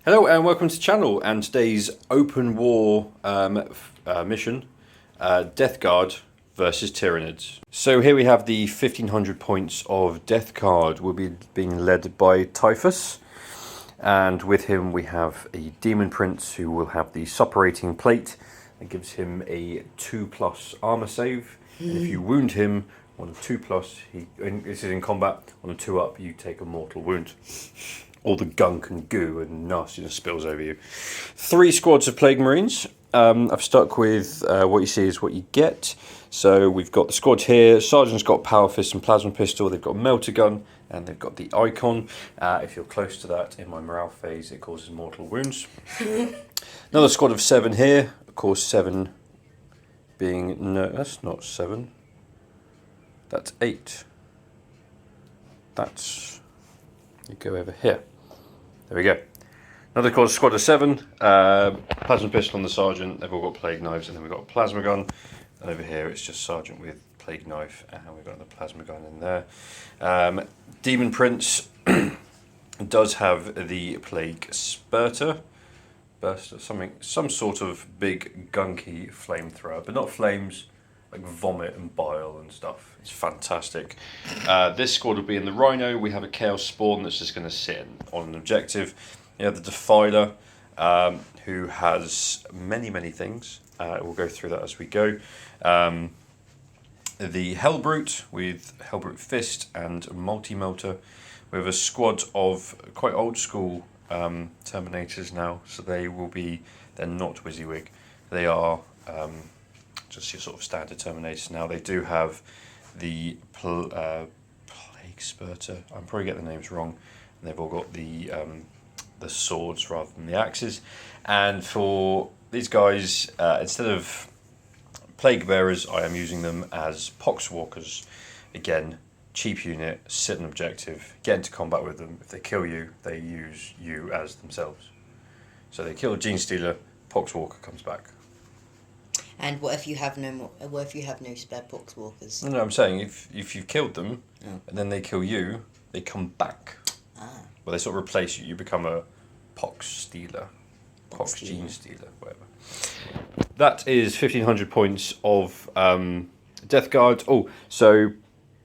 Hello and welcome to the channel and today's open war mission, Death Guard versus Tyranids. So here we have the 1500 points of Death Guard. Will be being led by Typhus, and with him we have a Demon Prince who will have the suppurating plate that gives him a 2+ armor save. And if you wound him on a 2+, this is in combat, on a 2+ you take a mortal wound. All the gunk and goo and nastiness spills over you. 3 squads of Plague Marines. I've stuck with what you see is what you get. So we've got the squad here. Sergeant's got Power Fist and Plasma Pistol. They've got Melter Gun and they've got the Icon. If you're close to that in my morale phase, it causes mortal wounds. Another squad of 7 here. Of course, 7 being... No, that's not 7. That's 8. That's... You go over here. There we go. Another squad of 7. Plasma Pistol on the Sergeant. They've all got Plague Knives, and then we've got a Plasma Gun. And over here it's just Sergeant with Plague Knife, and we've got the Plasma Gun in there. Demon Prince does have the Plague Spurter. Some sort of big gunky flamethrower, but not flames, like vomit and bile and stuff. It's fantastic. This squad will be in the Rhino. We have a Chaos Spawn that's just going to sit on an objective. You have the Defiler, who has many things. We'll go through that as we go. The Hellbrute with Hellbrute Fist and Multi-Melter. We have a squad of quite old school Terminators now, so they're not WYSIWYG. They are just your sort of standard Terminators now. They do have the Plague Spurter. I'm probably getting the names wrong. And they've all got the swords rather than the axes. And for these guys, instead of Plague Bearers, I am using them as Poxwalkers. Again, cheap unit, sit an objective, get into combat with them. If they kill you, they use you as themselves. So they kill a Gene Stealer, Poxwalker comes back. And what if you have no more? What if you have no spare Poxwalkers? No, I'm saying if you've killed them, and then they kill you, they come back. Ah. Well, they sort of replace you. You become a Pox Stealer, Pox Gene Stealer, whatever. That is 1500 points of Death Guard. Oh, so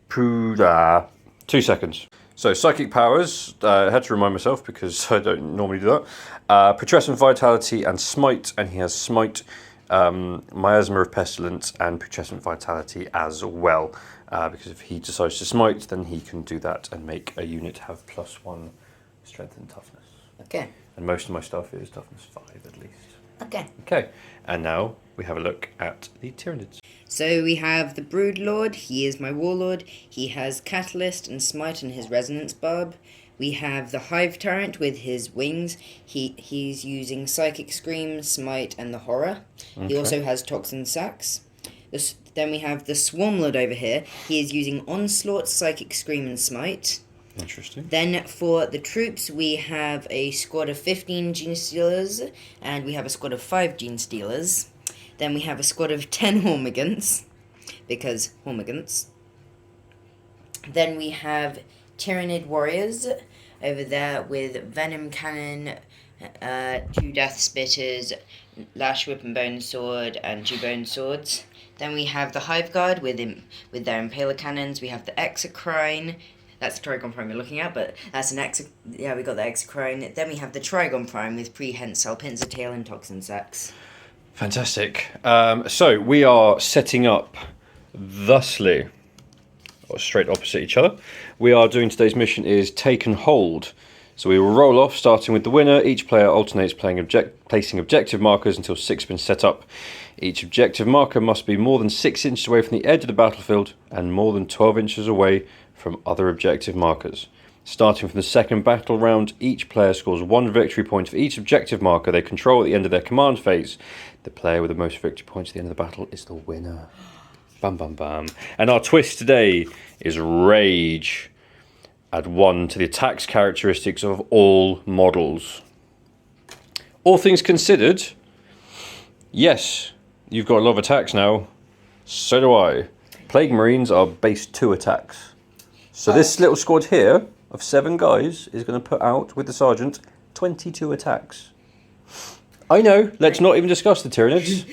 2 seconds. So Psychic Powers. I had to remind myself because I don't normally do that. Putrescent Vitality and Smite, and he has Smite. Miasma of Pestilence and Putrescent Vitality as well, because if he decides to smite, then he can do that and make a unit have +1 strength and toughness. Okay. And most of my stuff is toughness 5 at least. Okay. Okay, and now we have a look at the Tyranids. So we have the Broodlord. He is my Warlord. He has Catalyst and Smite and his Resonance Barb. We have the Hive Tyrant with his wings. He's using Psychic Scream, Smite, and the Horror. Okay. He also has Toxin Sacs. Then we have the Swarmlord over here. He is using Onslaught, Psychic Scream, and Smite. Interesting. Then for the troops, we have a squad of 15 Gene Stealers, and we have a squad of 5 Gene Stealers. Then we have a squad of 10 Hormigants, because Hormigants. Then we have Tyranid Warriors over there with Venom Cannon, 2 Death Spitters, Lash Whip and Bone Sword, and 2 Bone Swords. Then we have the Hive Guard with their Impaler Cannons. We have the Exocrine. That's the Trigon Prime we're looking at, but that's we got the Exocrine. Then we have the Trigon Prime with Prehensile, Pincer Tail, and Toxin Sacs. Fantastic. So we are setting up thusly, or straight opposite each other. We are doing today's mission is Take and Hold. So we will roll off, starting with the winner. Each player alternates placing objective markers until 6 have been set up. Each objective marker must be more than 6 inches away from the edge of the battlefield and more than 12 inches away from other objective markers. Starting from the second battle round, each player scores 1 victory point for each objective marker they control at the end of their command phase. The player with the most victory points at the end of the battle is the winner. Bam, bam, bam. And our twist today is Rage. Add 1 to the attacks characteristics of all models. All things considered, yes, you've got a lot of attacks now. So do I. Plague Marines are base 2 attacks. So this little squad here of 7 guys is going to put out, with the Sergeant, 22 attacks. I know. Let's not even discuss the Tyranids.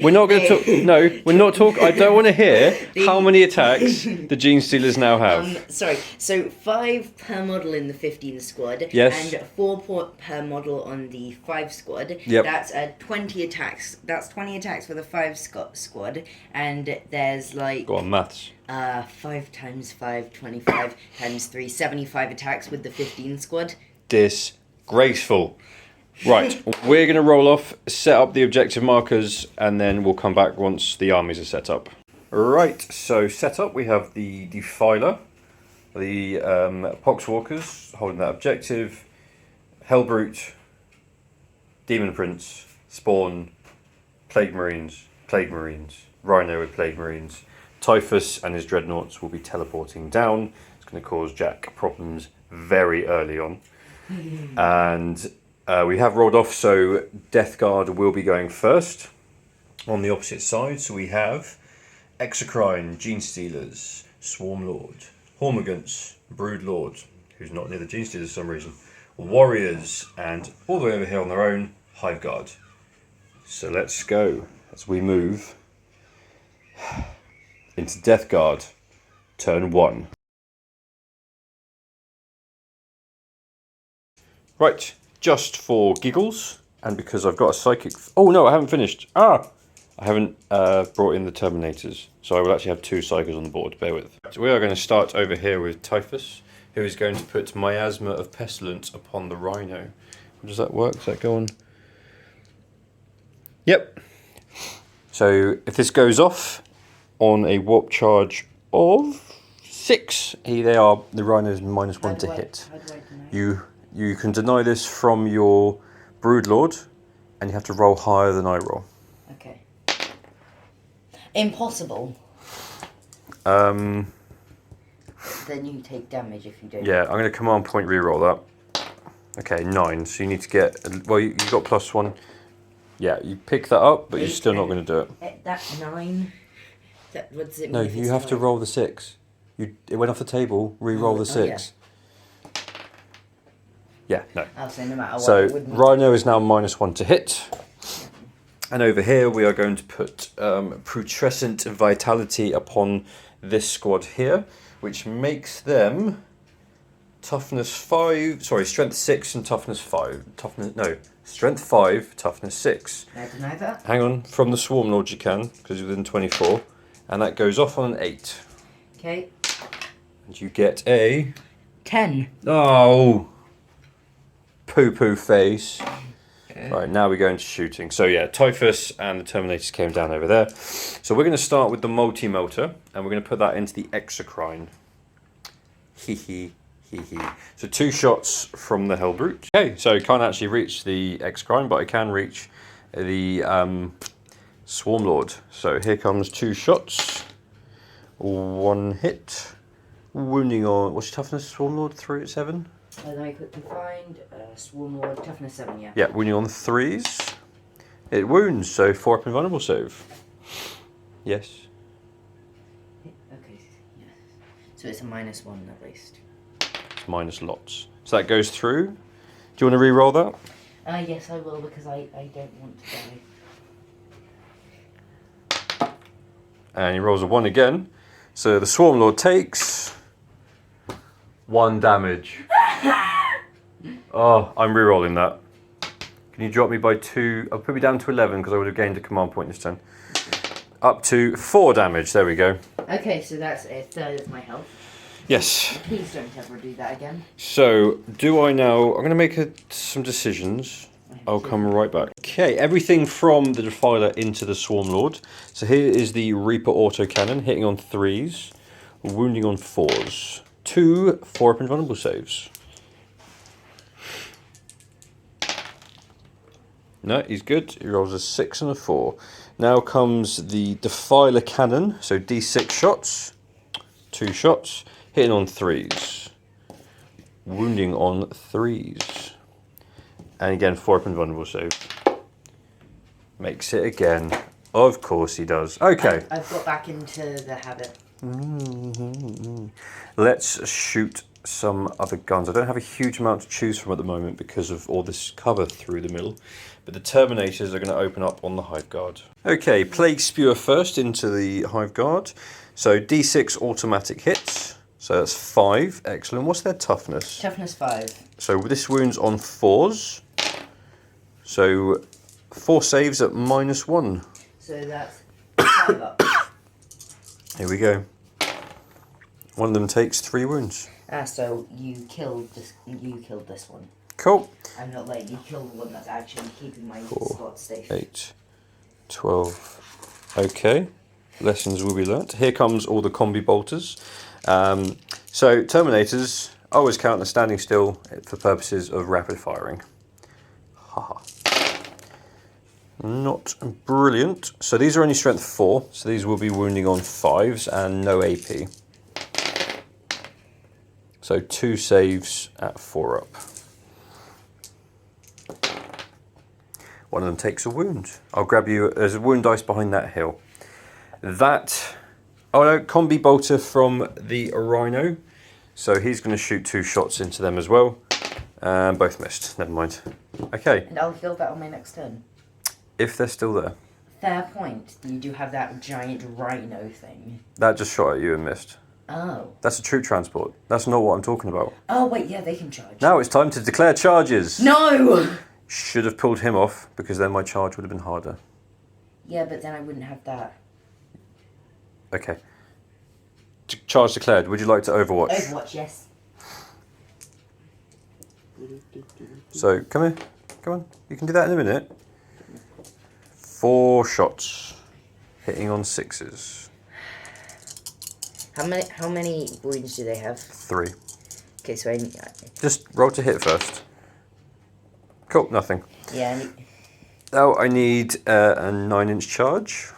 We're not going to talk. No, we're not talking. I don't want to hear how many attacks the Gene Stealers now have. Sorry. So 5 per model in the 15 squad. Yes. And 4 per model on the 5 squad. Yep. That's 20 attacks. That's 20 attacks for the 5 squad. And there's like. Go on, maths. 5 times 5, 25 times 3, 75 attacks with the 15 squad. Disgraceful. Right, we're going to roll off, set up the objective markers, and then we'll come back once the armies are set up. Right, so set up, we have the Defiler, the Poxwalkers holding that objective, Hellbrute, Demon Prince, Spawn, Plague Marines, Rhino with Plague Marines. Typhus and his Dreadnoughts will be teleporting down. It's going to cause Jack problems very early on. And we have rolled off, so Death Guard will be going first on the opposite side. So we have Exocrine, Gene Stealers, Swarm Lord, Hormigants, Brood Lord, who's not near the Gene Stealers for some reason, Warriors, and all the way over here on their own, Hive Guard. So let's go as we move into Death Guard, turn 1. Right. Just for giggles, and because I've got a psychic... Oh no, I haven't finished. I haven't brought in the Terminators, so I will actually have 2 psychos on the board, bear with. So we are going to start over here with Typhus, who is going to put Miasma of Pestilence upon the Rhino. Does that work? Does that go on? Yep. So if this goes off on a warp charge of 6, the Rhino's -1 to hit. You can deny this from your Broodlord, and you have to roll higher than I roll. Okay. Impossible. Then you take damage if you don't. Yeah, I'm going to command point reroll that. Okay, 9. So you need to get... Well, you got +1. Yeah, you pick that up, but you're still not going to do it. That's 9. What does it mean? No, you have to roll the 6. It went off the table, re-roll the 6. Yeah, no. I'll say no matter what. So Rhino is now -1 to hit. And over here we are going to put Putrescent Vitality upon this squad here, which makes them Strength 6 and Toughness 5. Strength 5, Toughness 6. Can I deny that? Hang on, from the Swarm Lord you can, because you're within 24. And that goes off on an 8. Okay. And you get a... 10. Oh! Poo-poo face. Okay. Right, now we go into shooting. So yeah, Typhus and the Terminators came down over there. So we're going to start with the Multi-Melter, and we're going to put that into the Exocrine. Hee. So 2 shots from the Hellbrute. Okay, so I can't actually reach the Exocrine, but I can reach the Swarm Lord. So here comes 2 shots. 1 hit. Wounding on... What's your toughness, Swarm Lord? 3 at 7? Let me quickly find Swarm Lord, toughness 7, yeah. Yeah, wounding on 3s. It wounds, so 4 up invulnerable save. Yes. Okay, yes. So it's a -1 at least. It's minus lots. So that goes through. Do you want to re-roll that? Yes, I will, because I don't want to die. And he rolls a 1 again. So the Swarm Lord takes 1 damage. Oh, I'm re-rolling that. Can you drop me by 2? I'll put me down to 11 because I would have gained a command point this turn. Up to 4 damage. There we go. Okay, so that's a third of my health. Yes. Please don't ever do that again. So, do I now... I'm going to make some decisions. I'll come right back. Okay, everything from the Defiler into the Swarm Lord. So here is the Reaper autocannon, hitting on 3s, wounding on 4s. 2 4-up invulnerable saves. No, he's good. He rolls a 6 and a 4. Now comes the Defiler cannon, so D6 shots. 2 shots, hitting on 3s, wounding on 3s. And again, 4-up invulnerable save. Makes it again. Of course he does. Okay. I've got back into the habit. Let's shoot some other guns. I don't have a huge amount to choose from at the moment because of all this cover through the middle. But the Terminators are going to open up on the Hive Guard. Okay, Plague Spewer first into the Hive Guard. So D6 automatic hits. So that's 5. Excellent. What's their toughness? Toughness 5. So this wound's on 4s. So 4 saves at -1. So that's 5 up. Here we go. One of them takes 3 wounds. So you killed this. You killed this one. Cool. I'm not letting you kill the one that's actually keeping my 4, slot safe. 8, 12. Okay. Lessons will be learnt. Here comes all the combi bolters. So Terminators always count as standing still for purposes of rapid firing. Haha. Not brilliant. So these are only strength 4, so these will be wounding on 5s and no AP. So 2 saves at 4 up. One of them takes a wound. I'll grab you. There's a wound dice behind that hill. That. Oh no, combi bolter from the Rhino. So he's going to shoot 2 shots into them as well. And both missed. Never mind. Okay. And I'll heal that on my next turn. If they're still there. Fair point. You do have that giant rhino thing. That just shot at you and missed. Oh. That's a troop transport. That's not what I'm talking about. Oh wait, yeah, they can charge. Now it's time to declare charges. No! Should have pulled him off because then my charge would have been harder. Yeah, but then I wouldn't have that. Okay. Charge declared. Would you like to Overwatch? Overwatch, yes. So, come here. Come on. You can do that in a minute. 4 shots. Hitting on 6s. How many wounds do they have? 3. Okay, so I... Just roll to hit first. Cool, nothing. Yeah, Now I need a 9-inch charge.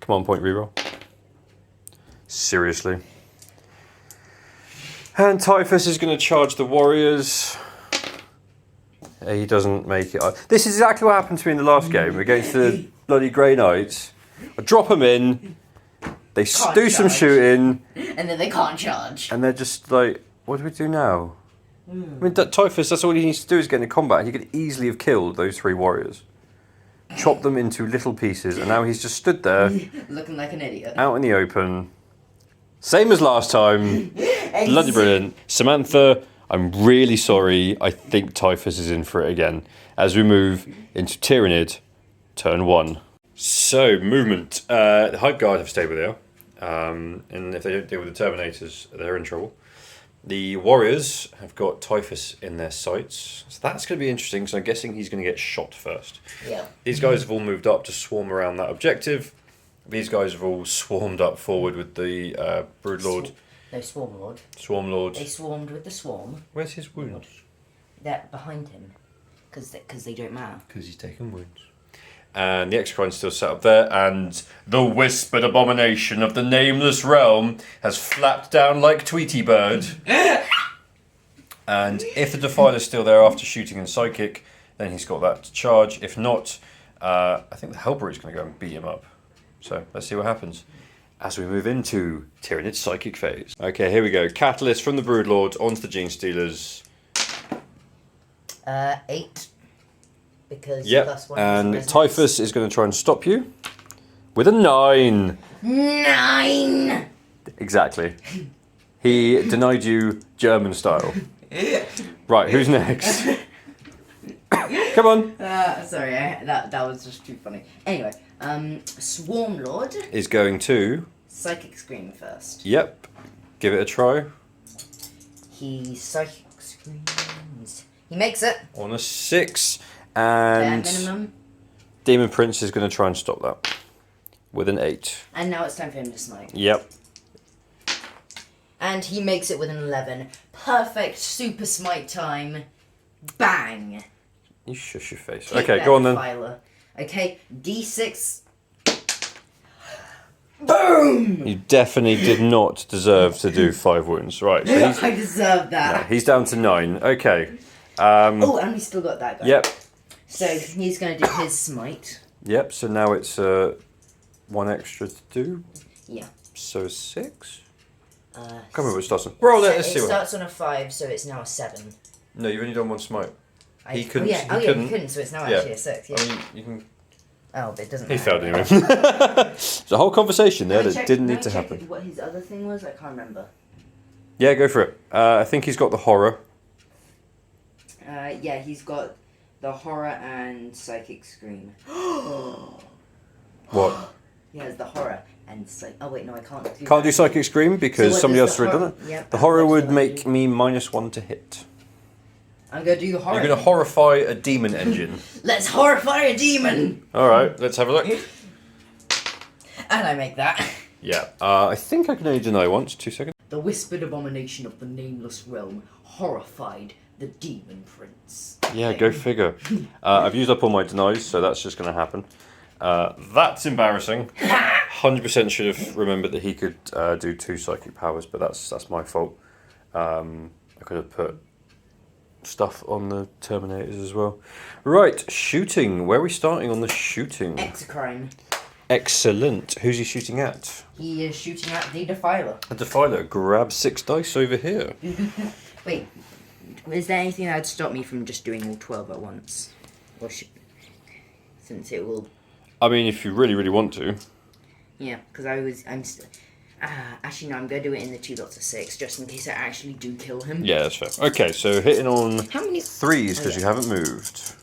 Come on, point reroll. Seriously. And Typhus is going to charge the warriors. He doesn't make it. This is exactly what happened to me in the last game against the bloody Grey Knights. I drop them in, they do some shooting, and then they can't charge. and they're just like, what do we do now? I mean, Typhus, that's all he needs to do is get into combat. He could easily have killed those 3 warriors. Chopped them into little pieces, and now he's just stood there. Looking like an idiot. Out in the open. Same as last time. Bloody brilliant. Samantha, I'm really sorry. I think Typhus is in for it again. As we move into Tyranid, turn 1. So, movement. The Hive Guard have stayed where they are. And if they don't deal with the Terminators, they're in trouble. The Warriors have got Typhus in their sights. So that's going to be interesting, because I'm guessing he's going to get shot first. Yeah. These guys have all moved up to swarm around that objective. These guys have all swarmed up forward with the Broodlord. No, Swarm Lord. Swarm Lord. They swarmed with the Swarm. Where's his wound? They're behind him. Because they don't matter. Because he's taken wounds. And the Exocrine's still set up there, and the whispered abomination of the nameless realm has flapped down like Tweety Bird. And if the Defiler's still there after shooting in Psychic, then he's got that to charge. If not, I think the Hellbrewer's going to go and beat him up. So let's see what happens as we move into Tyranid's Psychic phase. Okay, here we go. Catalyst from the Broodlord onto the Gene Stealers. 8. Because yep, +1 and Typhus is going to try and stop you with a 9. 9! Exactly. He denied you German style. Right, who's next? Come on. Sorry, that was just too funny. Anyway, Swarm Lord Is going to... Psychic Scream first. Yep. Give it a try. He Psychic Screams. He makes it. On a 6. Bare And minimum. Demon Prince is going to try and stop that with an 8. And now it's time for him to smite. Yep. And he makes it with an 11. Perfect super smite time. Bang. You shush your face. Take Okay, that, go on then. Defiler. Okay, D6. Boom! You definitely did not deserve to do 5 wounds. Right. So he's, I deserve that. no, he's down to 9. Okay. Oh, and we still got that guy. Yep. So he's going to do his smite. Yep. So now it's 1 extra to do. Yeah. So 6? Uh, Can't remember what it starts on. Roll it, let's see It what. starts on a 5, so it's now a 7. No, you've only done one smite. He Oh couldn't. yeah, he he couldn't, so it's now actually a 6. Yeah. I mean, you can. Oh, but it doesn't He matter. failed anyway. There's a whole conversation there that didn't need to happen. What his other thing was? I can't remember. Yeah, go for it. I think he's got the horror. Yeah, he's got the horror and psychic scream. What? He has the horror and oh wait, no, I can't do Can't that. do psychic scream because what somebody does else the has already done it. Yep, The horror what would does that make do? me -1 to hit. I'm gonna do the horror. You're going to horrify a demon engine. Let's horrify a demon! All right, let's have a look. And I make that. Yeah, I think I can only deny once. 2 seconds. The whispered abomination of the nameless realm horrified the demon prince. Yeah, go figure. I've used up all my denies, so that's just going to happen. That's embarrassing. 100% should have remembered that he could do 2 psychic powers, but that's my fault. I could have put stuff on the Terminators as well. Right, shooting. Where are we starting on the shooting? Exocrine. Excellent. Who's he shooting at? He is shooting at the Defiler. A Defiler. Grab 6 dice over here. Wait, is there anything that would stop me from just doing all 12 at once? Or since it will... I mean, if you really, really want to. Yeah, because actually no, I'm going to do it in the 2 lots of 6, just in case I actually do kill him. Yeah, that's fair. Okay, so hitting on How many... 3s because yeah. you haven't moved.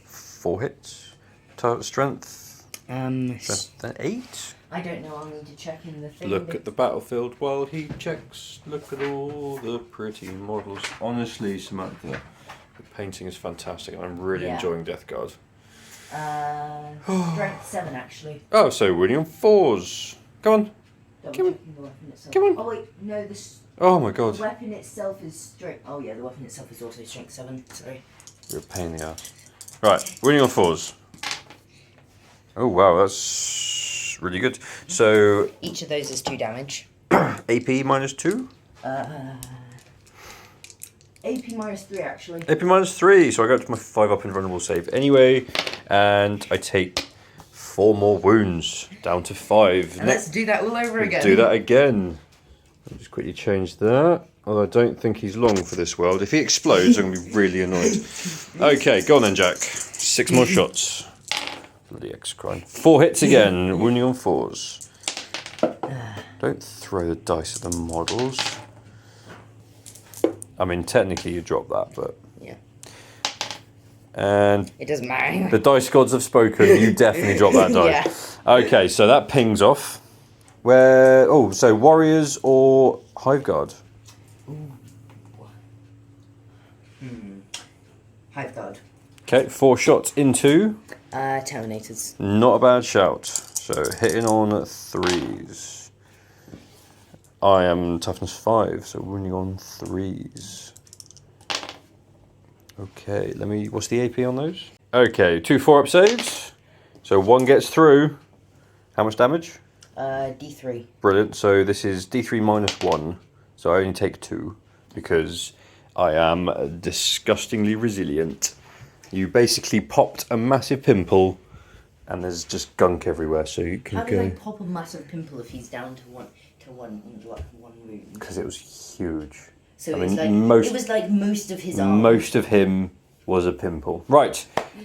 4 hits. Target strength. Strength 8. I don't know, I'll need to check in the thing. Look at the battlefield while he checks. Look at all the pretty models. Honestly, Samantha, the painting is fantastic. I'm really enjoying Death Guard. Strength 7 actually. Oh, so winning on 4s. Come on. Double checking the weapon itself. Come on. Oh wait, no, this... Oh my god. The weapon itself is strength... Oh yeah, the weapon itself is also strength 7, sorry. You're a pain in the ass. Right, winning on 4s. Oh wow, that's really good. So Each of those is 2 damage. AP -2. AP minus 3 actually. AP -3, so I go to my 5 up invulnerable save anyway, and I take 4 more wounds, down to 5. And let's do that all over again. Do that again. I'll just quickly change that. Although I don't think he's long for this world. If he explodes, I'm going to be really annoyed. Okay, go on then, Jack. 6 more shots. Bloody Exocrine. 4 hits again, wounding on 4s. Don't throw the dice at the models. I mean, technically you drop that, but... Yeah. And It doesn't matter. the dice gods have spoken. You definitely drop that die. Yeah. Okay, so that pings off. Where... Oh, so Warriors or Hive Guard? Hive Guard. Okay, 4 shots into... Terminators. Not a bad shout. So hitting on 3s. I am toughness 5, so wounding on 3s. Okay, what's the AP on those? Okay, 2 4-up saves. So 1 gets through. How much damage? D3. Brilliant. So this is D3 -1. So I only take 2 because I am disgustingly resilient. You basically popped a massive pimple and there's just gunk everywhere, so you can How go... did I pop a massive pimple if he's down to one wound? Because it was huge. So I it was mean, like it was like most of his arm. Most of him was a pimple. Right.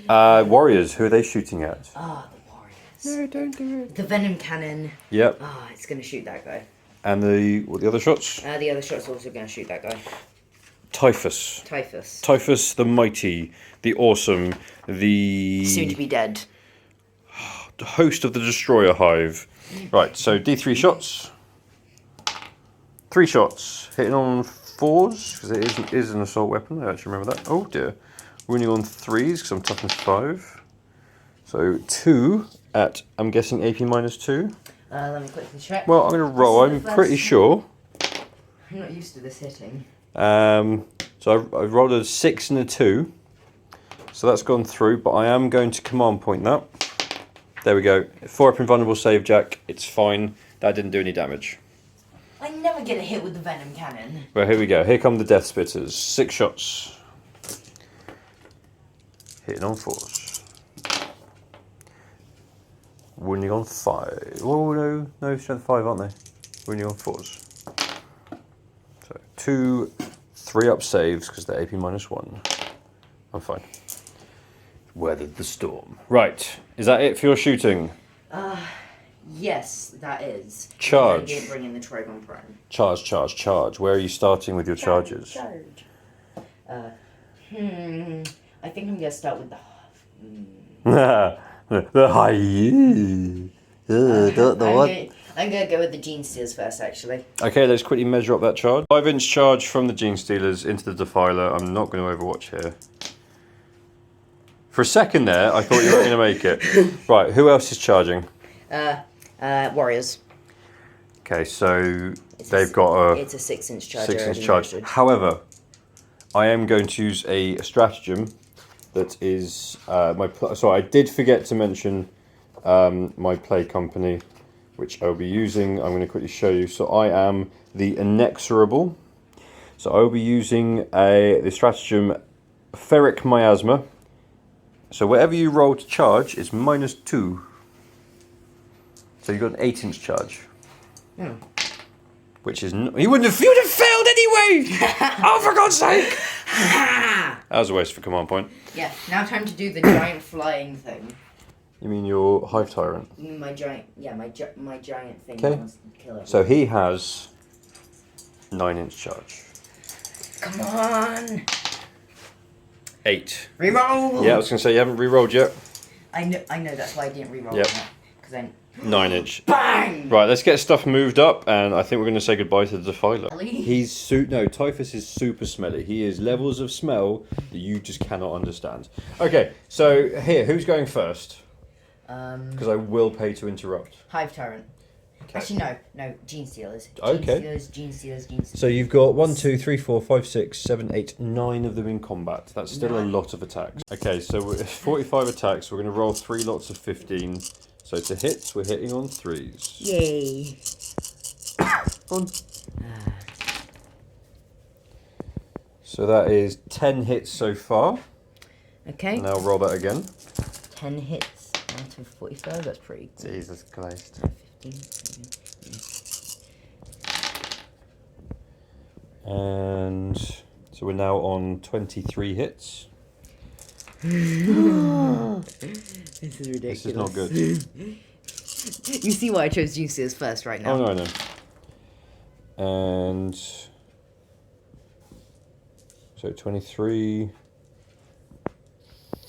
Warriors, who are they shooting at? The Warriors. No, don't do it. The Venom Cannon. Yep. It's gonna shoot that guy. And the other shots? The other shot's also gonna shoot that guy. Typhus. Typhus. Typhus the mighty, the awesome, the... Soon to be dead. the host of the Destroyer Hive. Right, so D3 shots. 3 shots. Hitting on 4s, because it is an assault weapon. I actually remember that. Oh dear. Wounding on 3s, because I'm toughness 5. So 2 at, I'm guessing, AP -2. Let me quickly check. Well, I'm going to roll. I'm pretty sure. I'm not used to this hitting. So I rolled a 6 and a 2. So that's gone through, but I am going to command point that. There we go. 4 up invulnerable save, Jack. It's fine. That didn't do any damage. I never get a hit with the Venom Cannon. Well, here we go. Here come the Death Spitters. 6 shots. Hitting on 4s. wounding on 5. Oh no, strength 5, aren't they? Wounding on 4s. So 2 3-up saves because they're AP -1. I'm fine. Weathered the storm. Right, is that it for your shooting? Yes, that is. Charge. I didn't bring in the Trigon Prime. Charge. Where are you starting with your charges? Charge. I think I'm gonna start with the. The high. I'm gonna go with the Gene Stealers first, actually. Okay, let's quickly measure up that charge. 5-inch charge from the Gene Stealers into the Defiler. I'm not going to overwatch here. For a second there, I thought you weren't going to make it. Right, who else is charging? Warriors. Okay, so they've got a... It's a 6-inch charge. 6-inch charge. However, I am going to use a stratagem that is so I did forget to mention my play company, which I'll be using. I'm going to quickly show you. So I am the Inexorable. So I'll be using the stratagem Ferric Miasma. So whatever you roll to charge is -2. So you've got an 8-inch charge. Hmm. Which is... You would have failed anyway! Oh, for God's sake! That was a waste of a command point. Yeah, now time to do the giant flying thing. You mean your Hive Tyrant? My giant thing. Okay. Wants to kill it. So he has 9-inch charge. Come on! 8. Reroll! Yeah, I was going to say you haven't re-rolled yet. I know. That's why I didn't reroll Yep. that. Because I 9-inch. Bang! Right, let's get stuff moved up, and I think we're going to say goodbye to the Defiler. Smelly? He's Typhus is super smelly. He is levels of smell that you just cannot understand. Okay, so here, who's going first? Because I will pay to interrupt. Hive Tyrant. Okay. Actually, no. Gene Stealers. Okay. Gene Stealers. So you've got 1, 2, 3, 4, 5, 6, 7, 8, 9 of them in combat. That's still a lot of attacks. Okay, so we're 45 attacks. We're going to roll 3 lots of 15. So to hits, we're hitting on 3s. Yay. On. So that is 10 hits so far. Okay. And I'll roll that again. 10 hits out of 45. That's pretty good. Jesus Christ. 15. And so we're now on 23 hits. This is ridiculous. This is not good. You see why I chose Gene Stealers first right now. Oh, no, I know. And so 23,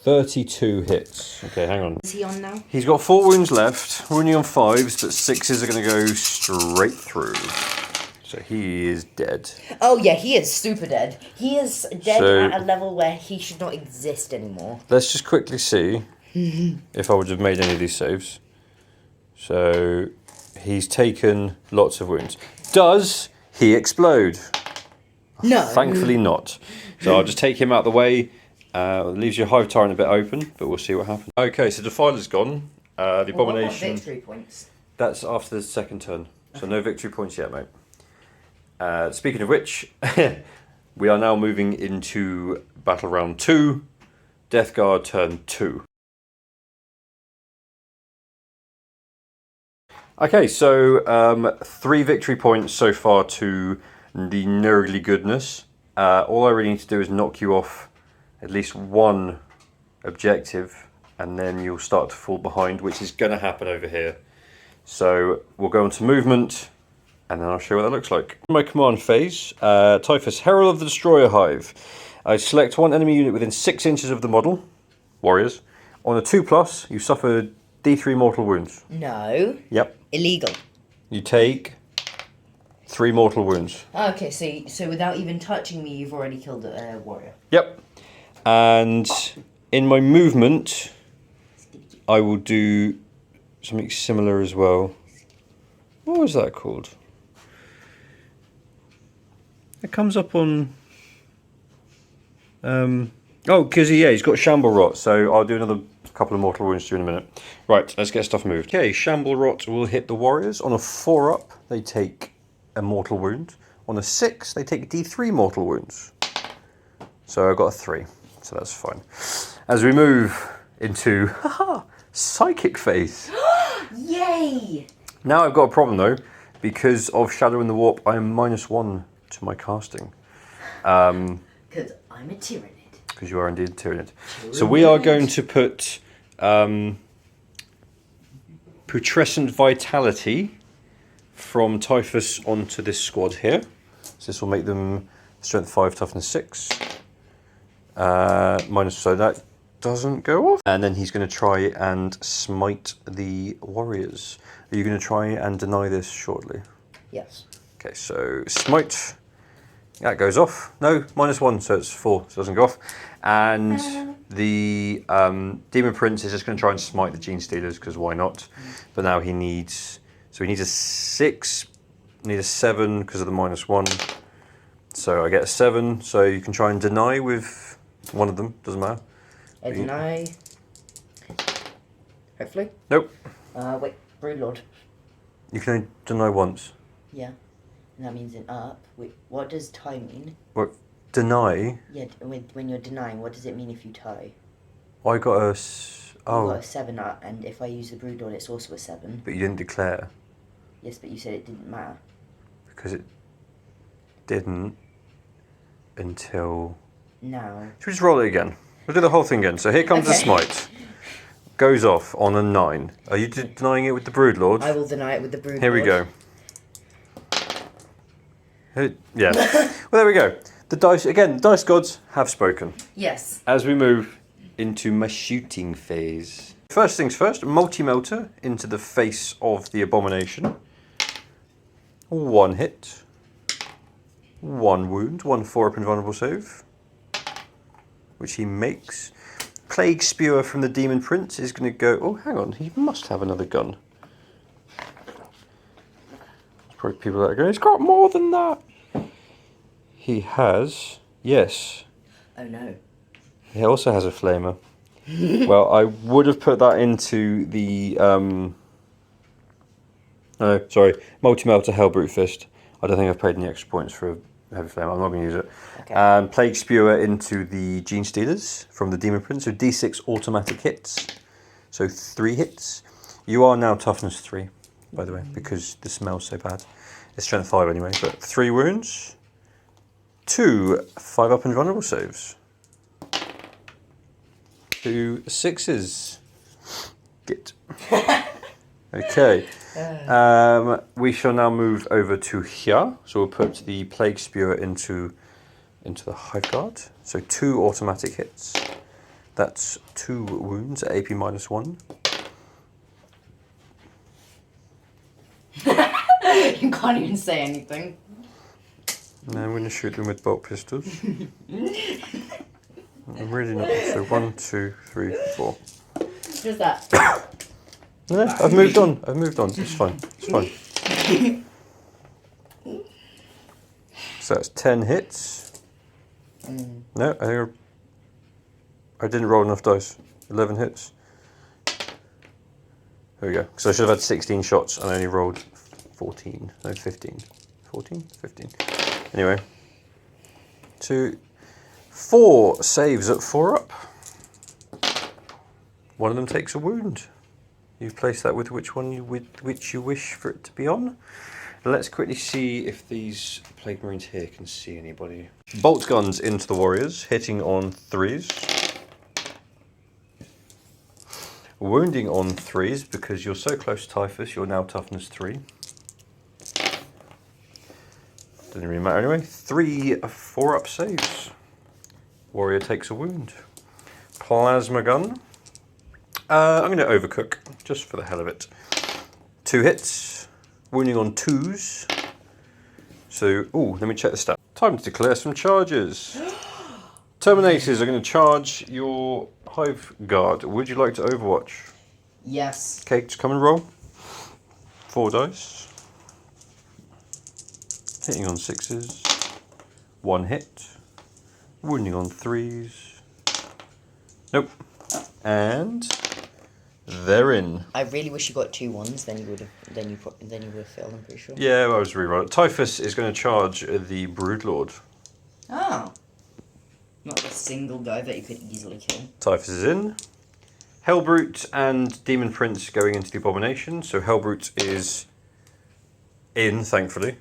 32 hits. Okay, hang on. Is he on now? He's got 4 wounds left. Wounding on 5s, but 6s are going to go straight through. So he is dead. Oh yeah, he is super dead. He is dead So- at a level where he should not exist anymore. Let's just quickly see if I would have made any of these saves. So he's taken lots of wounds. Does he explode? No. Thankfully not. So I'll just take him out of the way. Leaves your Hive Tyrant a bit open, but we'll see what happens. Okay, so Defiler's gone. The Abomination... What about victory points? That's after the second turn. So no victory points yet, mate. Speaking of which, we are now moving into Battle Round 2. Death Guard turn 2. Okay, so 3 victory points so far to the Nurgly goodness. All I really need to do is knock you off at least one objective, and then you'll start to fall behind, which is going to happen over here. So we'll go on to movement, and then I'll show you what that looks like. In my command phase, Typhus, Herald of the Destroyer Hive. I select one enemy unit within 6 inches of the model, warriors. On a 2+, you suffer D3 mortal wounds. No. Yep. Illegal. You take 3 mortal wounds. Okay, so without even touching me, you've already killed a warrior. Yep. And in my movement, I will do something similar as well. What was that called? It comes up on... oh, because he's got Shamble Rot, so I'll do another couple of mortal wounds to you in a minute. Right, let's get stuff moved. Okay, Shamble Rot will hit the warriors. On a 4-up, they take a mortal wound. On a 6, they take D3 mortal wounds. So I've got a 3, so that's fine. As we move into Psychic phase. Yay! Now I've got a problem though, because of Shadow in the Warp. I am -1 to my casting. Because I'm a Tyranid. Because you are indeed a Tyranid. So we are going to put Putrescent Vitality from Typhus onto this squad here. So this will make them Strength 5, Toughness 6. So that doesn't go off. And then he's going to try and smite the warriors. Are you going to try and deny this shortly? Yes. Okay, so smite. That goes off. No, -1, so it's 4, so it doesn't go off. And the Demon Prince is just going to try and smite the Gene Stealers, because why not? But now he needs... So he needs a 6, need a 7 because of the -1. So I get a 7, so you can try and deny with one of them, doesn't matter. I deny... Hopefully. Nope. Wait, Broodlord. You can only deny once. Yeah. And that means an up. Wait, what does tie mean? What? Deny? Yeah, when you're denying, what does it mean if you tie? I got a... You got a 7 up, and if I use the Broodlord, it's also a 7. But you didn't declare. Yes, but you said it didn't matter. Because it didn't until... Now. Should we just roll it again? We'll do the whole thing again. So here comes the smite. Goes off on a 9. Are you denying it with the Broodlord? I will deny it with the Broodlord. Here we go. Yeah. Well, there we go. The dice, again, the dice gods have spoken. Yes. As we move into my shooting phase. First things first, multi-melter into the face of the abomination. 1 hit. 1 wound, 1 4-up invulnerable save. Which he makes. Plague Spewer from the Demon Prince is going to go... Oh, hang on, he must have another gun. There's probably people that are going, he's got more than that. He has... Yes. Oh no. He also has a flamer. Well, I would have put that into the... No, sorry. Multi-melter Hellbrute Fist. I don't think I've paid any extra points for a heavy flame. I'm not going to use it. Okay. And Plague Spewer into the Gene Stealers from the Demon Prince. So D6 automatic hits. So 3 hits. You are now toughness 3, by the way, because the smell's so bad. It's strength 5 anyway, but 3 wounds. 2 5-up invulnerable saves. 2 6s. Get. Okay. We shall now move over to here. So we'll put the Plague Spewer into the Hive Guard. So 2 automatic hits. That's 2 wounds at AP -1. You can't even say anything. Now I'm going to shoot them with bolt pistols. I'm really not. So 1, 2, 3, 4. Just that. No, I've moved on. It's fine. It's fine. So that's 10 hits. No, I didn't roll enough dice. 11 hits. There we go. So I should have had 16 shots and I only rolled 14. No, 15. 14? 15. Anyway. 2, 4 saves at 4-up. One of them takes a wound. You place that with which you wish for it to be on. Let's quickly see if these Plague Marines here can see anybody. Bolt guns into the warriors, hitting on 3s. Wounding on 3s because you're so close to Typhus, you're now toughness 3. Doesn't really matter anyway. 3 4-up saves. Warrior takes a wound. Plasma gun. I'm going to overcook, just for the hell of it. 2 hits. Wounding on 2s. So, let me check the stat. Time to declare some charges. Terminators are going to charge your Hive Guard. Would you like to overwatch? Yes. Okay, just come and roll. 4 dice. Hitting on 6s. 1 hit. Wounding on 3s. Nope. And they're in. I really wish you got 2 1s. Then you would have failed. I'm pretty sure. Yeah, well, I was rerolling. Typhus is going to charge the Broodlord. Oh. Not a single guy that you could easily kill. Typhus is in. Hellbrute and Demon Prince going into the Abomination. So Hellbrute is in, thankfully.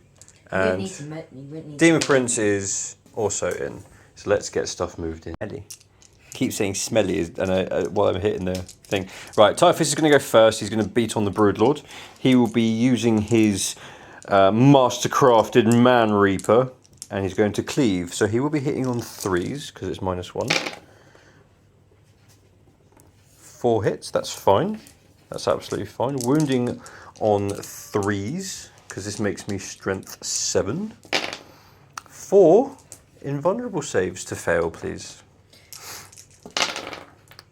And Demon Prince is also in. So let's get stuff moved in. Smelly. Keep saying smelly while I'm hitting the thing. Right, Typhus is going to go first. He's going to beat on the Broodlord. He will be using his mastercrafted Man Reaper. And he's going to cleave. So he will be hitting on 3s because it's -1. 4 hits, that's fine. That's absolutely fine. Wounding on 3s because this makes me strength 7. 4 invulnerable saves to fail, please.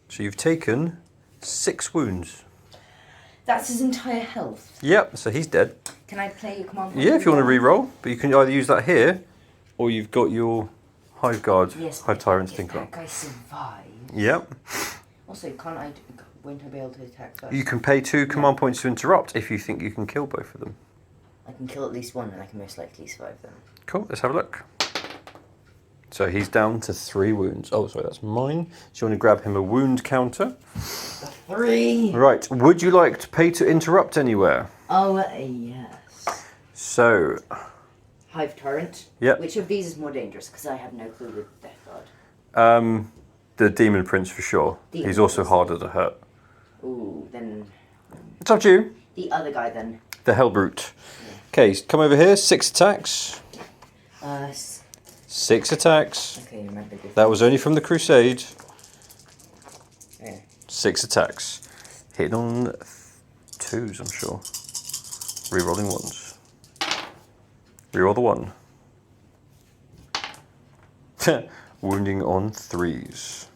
So you've taken 6 wounds. That's his entire health. Yep, so he's dead. Can I play your command point? Yeah, if you want to re-roll, but you can either use that here, or you've got your Hive Guard, yes, Hive Tyrants if Thinker. that guy survives. Yep. Also, won't I be able to attack first? You can pay 2 command points to interrupt if you think you can kill both of them. I can kill at least one, and I can most likely survive them. Cool, let's have a look. So he's down to 3 wounds. Oh, sorry, that's mine. So you want to grab him a wound counter. 3! Right, would you like to pay to interrupt anywhere? Oh, yes. So... Hive Tyrant? Yep. Which of these is more dangerous? Because I have no clue with Death Guard. The Demon Prince for sure. He's also harder to hurt. Ooh, then... It's up to you. The other guy then. The Hellbrute. Okay, come over here. 6 attacks. 6 attacks. Okay, remember this. That was only from the Crusade. Yeah. 6 attacks. Hitting on 2s, I'm sure. Rerolling 1s. Reroll the 1. Wounding on 3s.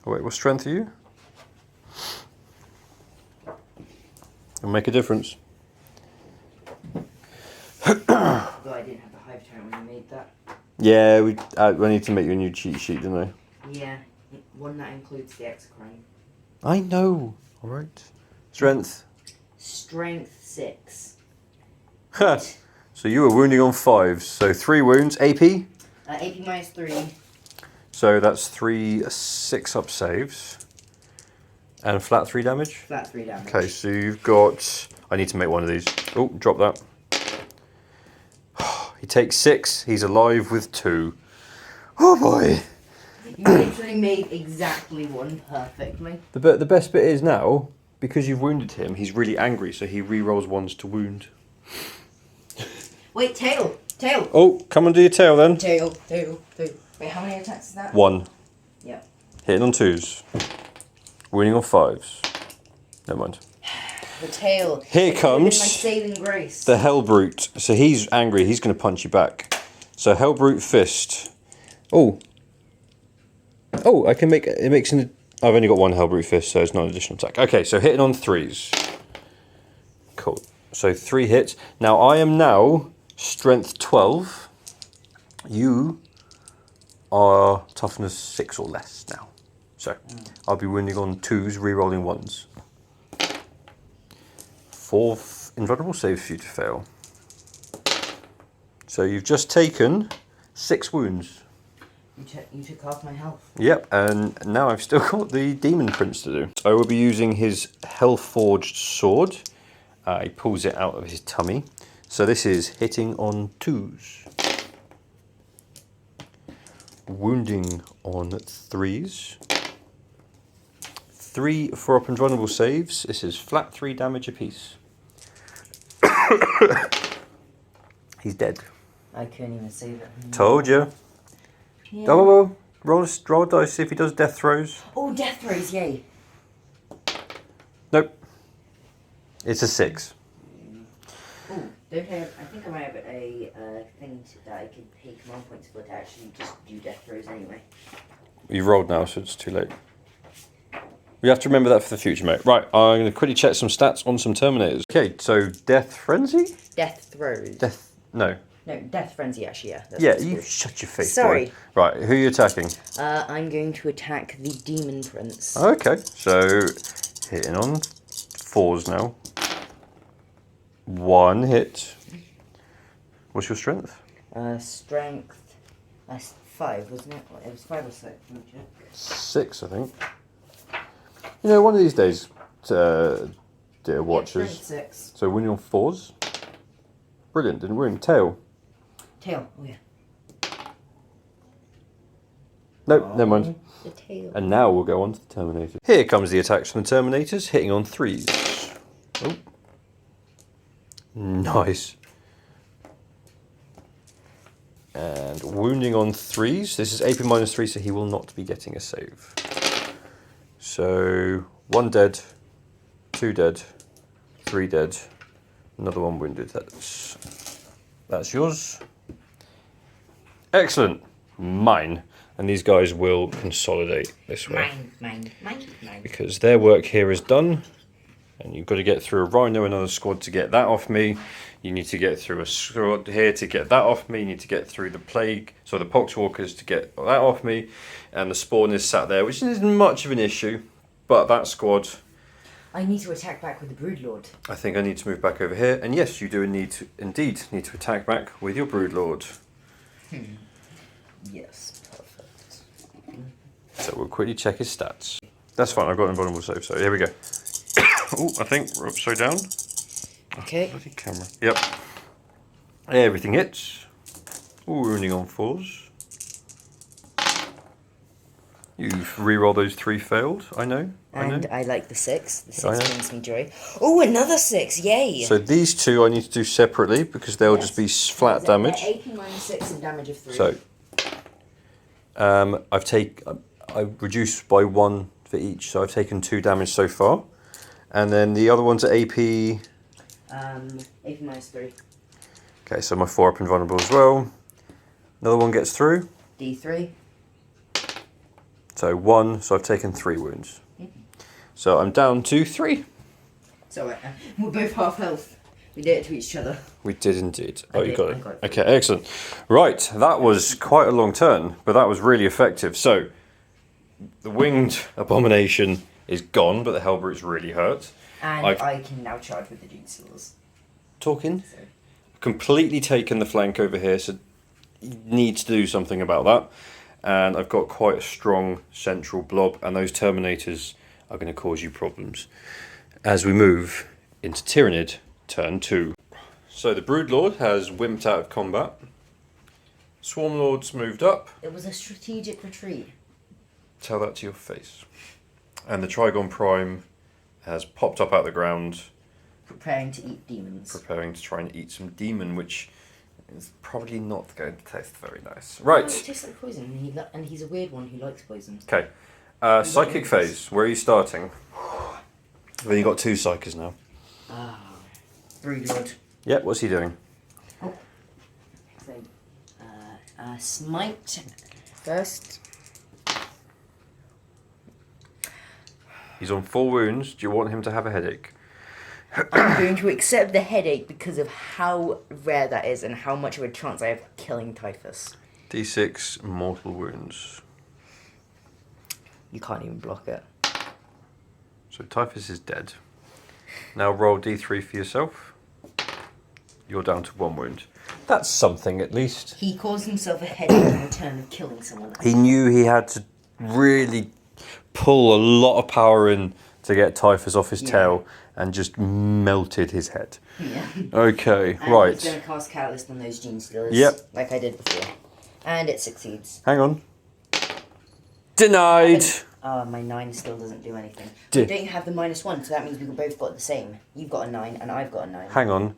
Oh, wait, what strength are you? It'll make a difference. Although I didn't have the Hive Tyrant when I made that. Yeah, we need to make you a new cheat sheet, didn't I? Yeah, one that includes the X-Crime. I know. All right. Strength. Strength 6. So you were wounding on 5s. So 3 wounds. AP? AP -3. So that's 3 6-up saves. And flat 3 damage? Flat 3 damage. Okay, so you've got... I need to make one of these. Oh, drop that. He takes 6. He's alive with 2. Oh boy. You literally made exactly 1 perfectly. The best bit is now, because you've wounded him, he's really angry, so he re-rolls 1s to wound. Wait, tail! Tail! Oh, come and do your tail then. Tail. Wait, how many attacks is that? 1. Yeah. Hitting on 2s. Wounding on 5s. Never mind. The tail. Here comes my saving grace. the Hellbrute. So he's angry. He's going to punch you back. So Hellbrute Fist. Oh. Oh, I can make... It makes an... I've only got 1 Hellbrute Fist, so it's not an additional attack. Okay, so hitting on 3s. Cool. So 3 hits. Now, I am now strength 12. You are toughness 6 or less now. So, I'll be wounding on 2s, re-rolling 1s. 4 invulnerable saves for you to fail. So you've just taken 6 wounds. You took half my health. Yep, and now I've still got the Demon Prince to do. I will be using his Hell-Forged Sword. He pulls it out of his tummy. So this is hitting on 2s. Wounding on 3s. 3 4-up invulnerable saves. This is flat 3 damage apiece. He's dead. I couldn't even save it. Told you. Yeah. Oh, roll a dice, see if he does death throws. Oh, death throws, yay. Nope. It's a 6. Oh, don't I think I might have a thing that I could pay command points for to actually just do death throws anyway. You've rolled now, so it's too late. We have to remember that for the future, mate. Right, I'm going to quickly check some stats on some Terminators. Okay, so Death Frenzy? Death throws. No. No, Death Frenzy, actually, yeah. That's Yeah, what it's you called. shut your face, Sorry. boy. Right, who are you attacking? I'm going to attack the Demon Prince. Okay, so hitting on 4s now. 1 hit. What's your strength? Strength 5, wasn't it? It was 5 or 6, wasn't it? 6, I think. You know, one of these days, dear watchers. Yeah, 6. So winning on 4s. Brilliant, didn't win. Tail. Tail, oh yeah. Nope, never mind. The tail. And now we'll go on to the Terminators. Here comes the attacks from the Terminators, hitting on 3s. Oh. Nice. And wounding on 3s. This is AP -3, so he will not be getting a save. So 1 dead, 2 dead, 3 dead, another 1 wounded. That's yours. Excellent. Mine. And these guys will consolidate this way. Mine. Because their work here is done. And you've got to get through a Rhino and another squad to get that off me. You need to get through a squad here to get that off me. You need to get through the Plague, so the Poxwalkers to get that off me. And the Spawn is sat there, which isn't much of an issue. But that squad... I need to attack back with the Broodlord. I think I need to move back over here. And yes, you do indeed need to attack back with your Broodlord. Yes, perfect. So we'll quickly check his stats. That's fine, I've got an invulnerable save, so here we go. Oh, I think we're upside down. Okay. Oh, bloody camera. Yep. Everything hits. Ooh, wounding on 4s. You've re-rolled those 3 failed, I know. And I like the 6. The 6 I know. brings me joy. Oh, another 6, yay! So these 2 I need to do separately because they'll just be flat damage. AP -6 and damage of 3. So, I've reduced by 1 for each, so I've taken 2 damage so far. And then the other one's AP... AP -3. Okay, so my 4 up invulnerable as well. Another one gets through. D3. So 1, so I've taken 3 wounds. So I'm down to 3. So we're both half health. We did it to each other. We did indeed. I Oh, did, you got I it. got it. Okay, excellent. Right, that was quite a long turn, but that was really effective. So, the winged abomination is gone, but the Hellbrute's really hurt. And I can now charge with the Gene Stealers. Talking. So. Completely taken the flank over here, so you need to do something about that. And I've got quite a strong central blob, and those Terminators are going to cause you problems as we move into Tyranid turn 2. So the Broodlord has wimped out of combat. Swarmlord's moved up. It was a strategic retreat. Tell that to your face. And the Trigon Prime has popped up out of the ground, Preparing to eat demons. preparing to try and eat some demon, which is probably not going to taste very nice. Right. Oh, it tastes like poison, and he's a weird one who likes poison. Okay. Psychic phase. Where are you starting? Then you got 2 psychers now. Broodlord. Yep. What's he doing? So, smite first. He's on 4 wounds. Do you want him to have a headache? I'm going to accept the headache because of how rare that is and how much of a chance I have of killing Typhus. D6 mortal wounds. You can't even block it. So Typhus is dead. Now roll D3 for yourself. You're down to 1 wound. That's something at least. He caused himself a headache in return of killing someone. He knew he had to really pull a lot of power in to get Typhus off his tail and just melted his head. Yeah. Okay, And right. he's going to cast Catalyst on those Gene Stealers. Yep. Like I did before. And it succeeds. Hang on. Denied. My 9 still doesn't do anything. We don't have the -1, so that means we've both got the same. You've got a 9 and I've got a 9. Hang on.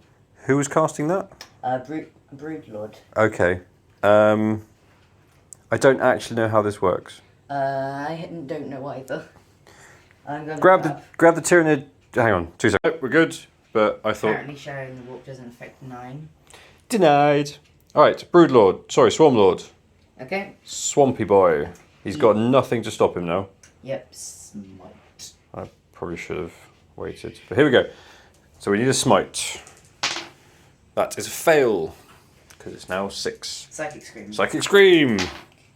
Who was casting that? Broodlord. Okay. I don't actually know how this works. I don't know either. I'm going to Grab the Tyranid. Hang on, 2 seconds. Oh, we're good, but I thought... Apparently sharing the warp doesn't affect 9. Denied. Alright, Swarmlord. Okay. Swampy boy. He's got nothing to stop him now. Yep, smite. I probably should have waited. But here we go. So we need a smite. That is a fail. Because it's now 6. Psychic Scream. Psychic Scream.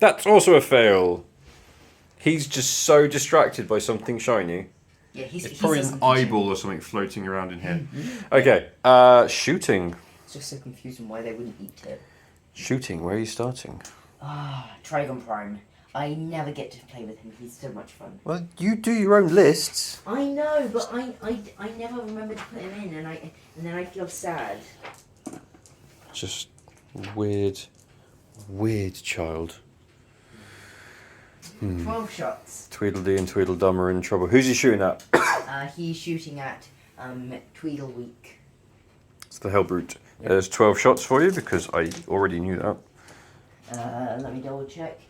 That's also a fail. He's just so distracted by something shiny. Yeah, he's Probably so an confused. eyeball or something floating around in here. Okay, shooting. It's just so confusing why they wouldn't eat it. Shooting, where are you starting? Trigon Prime. I never get to play with him. He's so much fun. Well, you do your own lists. I know, but I never remember to put him in, and then I feel sad. Just weird child. 12 shots. Tweedledee and Tweedledum are in trouble. Who's he shooting at? He's shooting at Tweedleweek. It's the Hellbrute. Yeah. There's 12 shots for you because I already knew that. Let me double check.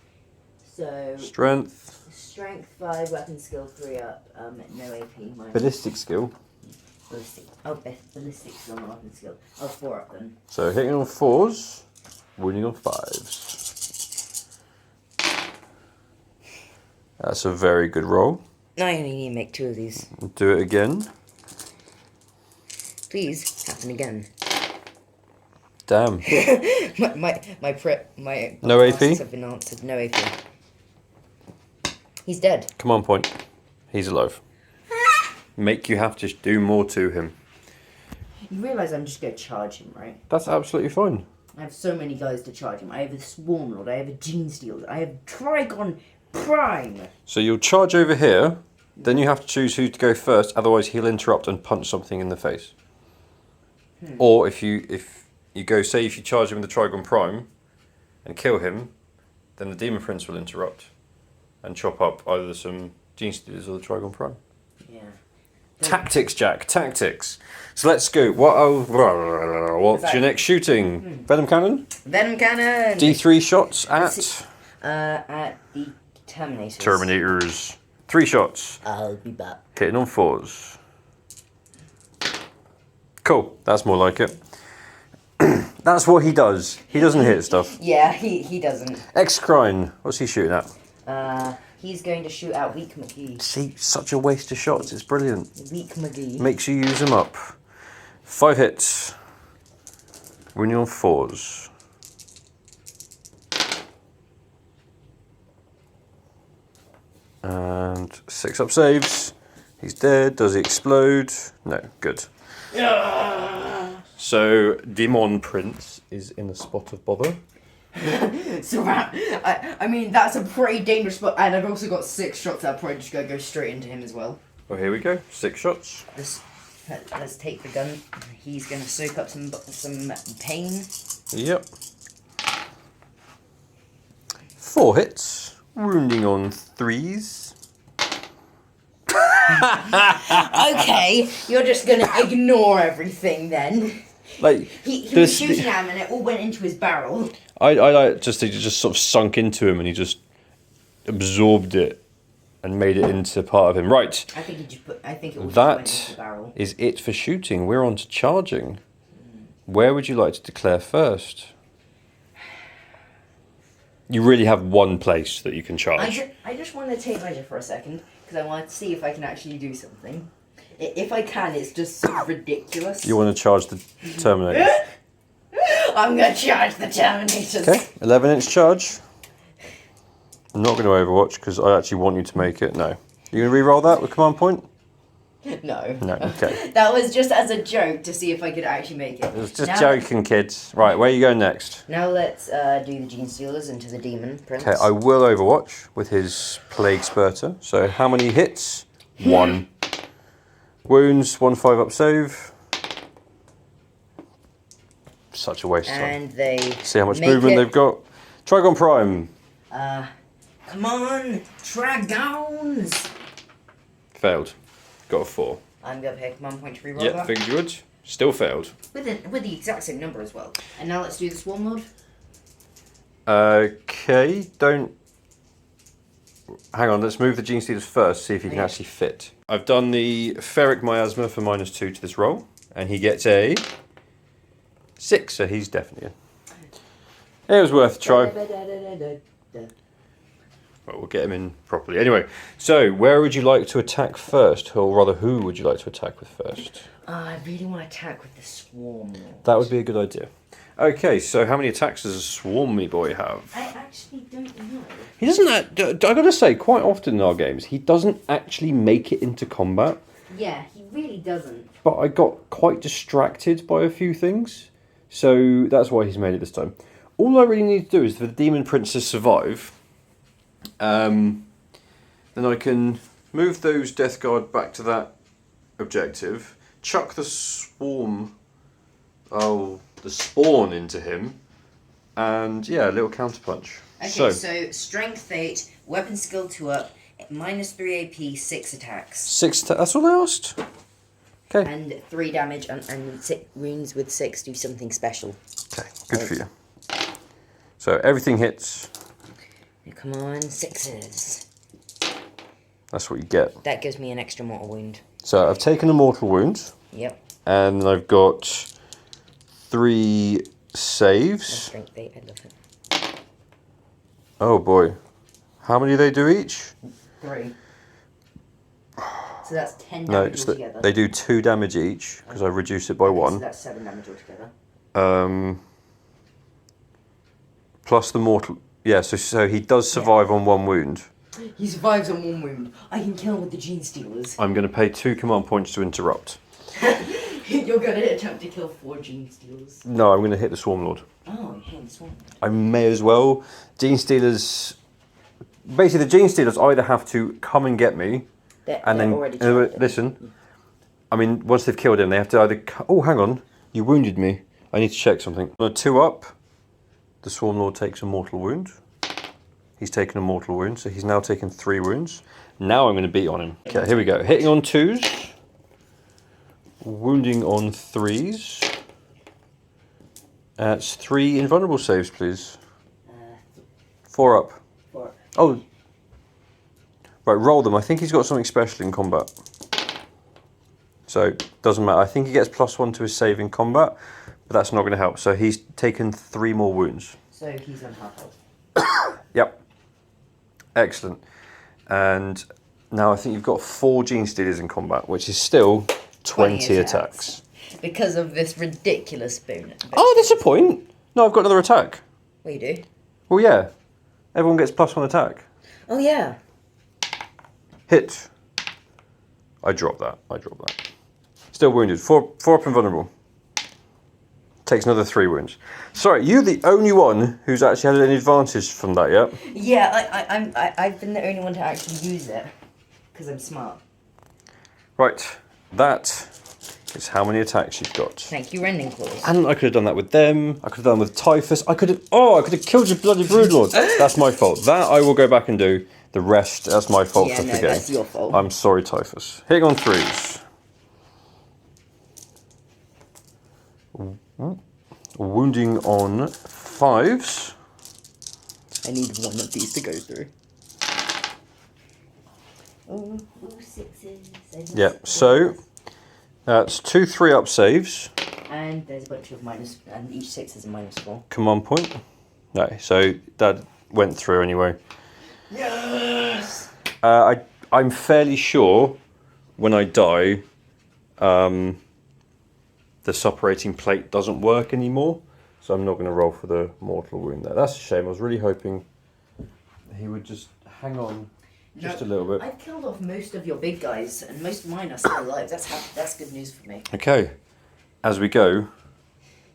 So Strength 5, weapon skill 3 up, no AP. Ballistic skill. Ballistic skill, not weapon skill. 4 up then. So hitting on 4s, wounding on 5s. That's a very good roll. I only need to make 2 of these. Do it again. Please, happen again. Damn. my no AP? Have been answered. No AP. He's dead. Come on, point. He's alive. Make you have to do more to him. You realise I'm just going to charge him, right? That's absolutely fine. I have so many guys to charge him. I have a Swarm Lord, I have a Gene Stealer, I have Trigon Prime. So you'll charge over here, then you have to choose who to go first, otherwise he'll interrupt and punch something in the face. Or if you go, say if you charge him with the Trigon Prime and kill him, then the Demon Prince will interrupt and chop up either some Gene Stealers or the Trigon Prime. Yeah. Tactics, Jack, tactics. So let's go. What's your next shooting? Venom Cannon? Venom Cannon! D3 shots at the Terminators. Terminators. 3 shots. I'll be back. Hitting on 4s. Cool, that's more like it. That's what he does. He doesn't hit stuff. Yeah, he doesn't. X-Crine, what's he shooting at? He's going to shoot out Weak McGee. See, such a waste of shots, it's brilliant. Weak McGee. Makes you use them up. 5 hits. Winning on 4s. And 6 up saves. He's dead. Does he explode? No, good. So, Demon Prince is in a spot of bother. So, I mean, that's a pretty dangerous spot, and I've also got 6 shots that are probably just going to go straight into him as well. Well, here we go. 6 shots. Let's take the gun. He's going to soak up some pain. Yep. 4 hits. Wounding on 3s. Okay, you're just going to ignore everything then. Like he was shooting at him and it all went into his barrel. I like just it just sort of sunk into him and he just absorbed it and made it into part of him. Right. I think it all that went into the barrel. Is it for shooting. We're on to charging. Where would you like to declare first? You really have one place that you can charge. I just want to take measure for a second because I want to see if I can actually do something. If I can, it's just so ridiculous. You want to charge the Terminators? I'm going to charge the Terminators. Okay, 11-inch charge. I'm not going to Overwatch because I actually want you to make it. No. You going to re-roll that with command point? No. No, okay. That was just as a joke to see if I could actually make it. It was just joking, kids. Right, where are you going next? Now let's do the Gene Stealers into the Demon Prince. Okay, I will Overwatch with his Plague Spurter. So how many hits? 1. Wounds, 1 5 up save. Such a waste of time. And they see how much movement they've got. Trigon Prime. Come on, Dragons! Failed. Got a 4. I'm gonna pay command point to reroll Yeah, that. figured you would. Still failed. With the exact same number as well. And now let's do the Swarm Lord. Okay, don't... Hang on, let's move the Gene Stealers first, see if he can actually fit. I've done the Ferric Miasma for -2 to this roll, and he gets a 6, so he's definitely in. It was worth a try. Well, we'll get him in properly. Anyway, so where would you like to attack first? Or rather, who would you like to attack with first? I really want to attack with the Swarm Lord. That would be a good idea. Okay, so how many attacks does a Swarmy Boy have? I actually don't know. He doesn't, I gotta say, quite often in our games, he doesn't actually make it into combat. Yeah, he really doesn't. But I got quite distracted by a few things, so that's why he's made it this time. all I really need to do is for the Demon Prince to survive. Then I can move those Death Guard back to that objective, chuck the swarm, the spawn into him, and yeah, a little counterpunch. Okay, so Strength 8, Weapon Skill 2 up, -3 AP, 6 attacks. 6 that's all I asked? Okay. And 3 damage, and 6 wounds with 6 do something special. Okay, good for you. So everything hits. Come on, 6s. That's what you get. That gives me an extra mortal wound. So I've taken a mortal wound. Yep. And I've got 3 saves. Strength 8, I love it. Oh boy. How many do they do each? 3. So that's 10 No, damage altogether. they do 2 damage each, because I reduced it by 1. So that's 7 damage altogether. Plus the mortal... Yeah, so he does survive on 1 wound. He survives on 1 wound. I can kill him with the Gene Stealers. I'm going to pay 2 command points to interrupt. You're going to attempt to kill 4 Gene Stealers. No, I'm going to hit the Swarm Lord. Oh, you hit the Swarm Lord. I may as well. Gene Stealers... Basically, the Gene Stealers either have to come and get me, They're then already listen. I mean, once they've killed him, they have to either... Oh, hang on. You wounded me. I need to check something. On a 2 up, the Swarm Lord takes a mortal wound. He's taken a mortal wound, so he's now taken 3 wounds. Now I'm going to beat on him. Okay, here we go. Hitting on 2s. Wounding on 3s. That's 3 invulnerable saves, please. 4 up. 4. Oh. Right, roll them. I think he's got something special in combat. So, doesn't matter. I think he gets +1 to his save in combat, but that's not going to help. So he's taken 3 more wounds. So he's on half health. Yep. Excellent. And now I think you've got 4 Gene Stealers in combat, which is still 20 attacks. Because of this ridiculous bonus. Oh, there's a point. No, I've got another attack. What you do? Well, yeah. Everyone gets +1 attack. Oh, yeah. Hit. I dropped that. Still wounded. 4 up and vulnerable. Takes another 3 wounds. Sorry, you're the only one who's actually had an advantage from that, yeah? Yeah, I've been the only one to actually use it. Because I'm smart. Right. That is how many attacks you've got. Thank you, Rending Claws. And I could have done that with them. I could have done with Typhus. I could have killed your bloody Broodlord. That's my fault. That I will go back and do. The rest, that's my fault for forgetting. That's your fault. I'm sorry, Typhus. Hitting on 3s. Wounding on 5s. I need one of these to go through. Oh, 6s. Yeah, so that's 2 3-up saves. And there's a bunch of minus, and each 6 is a -4. Command point. No, so that went through anyway. Yes! I'm fairly sure when I die, the suppurating plate doesn't work anymore, so I'm not going to roll for the mortal wound there. That's a shame. I was really hoping he would just hang on just a little bit. I've killed off most of your big guys, and most of mine are still alive. That's good news for me. Okay, as we go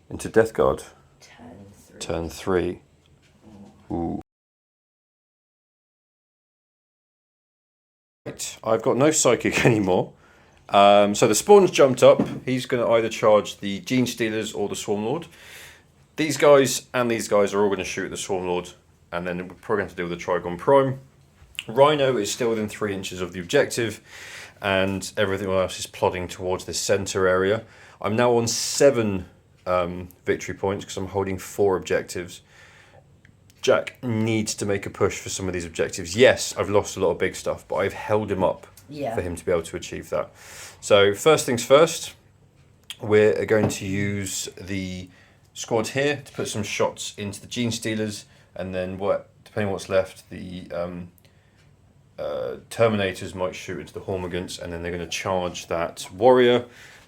into Death Guard. Turn 3. Turn 3. Ooh. Right, I've got no psychic anymore. So the spawn's jumped up. He's going to either charge the Gene Stealers or the Swarm Lord. These guys and these guys are all going to shoot at the Swarm Lord, and then we're probably going to deal with the Trigon Prime. Rhino is still within 3 inches of the objective, and everything else is plodding towards this centre area. I'm now on 7 victory points because I'm holding 4 objectives. Jack needs to make a push for some of these objectives. Yes, I've lost a lot of big stuff, but I've held him up for him to be able to achieve that. So first things first, we're going to use the squad here to put some shots into the Gene Stealers, and then depending on what's left, the Terminators might shoot into the Hormigants, and then they're going to charge that warrior,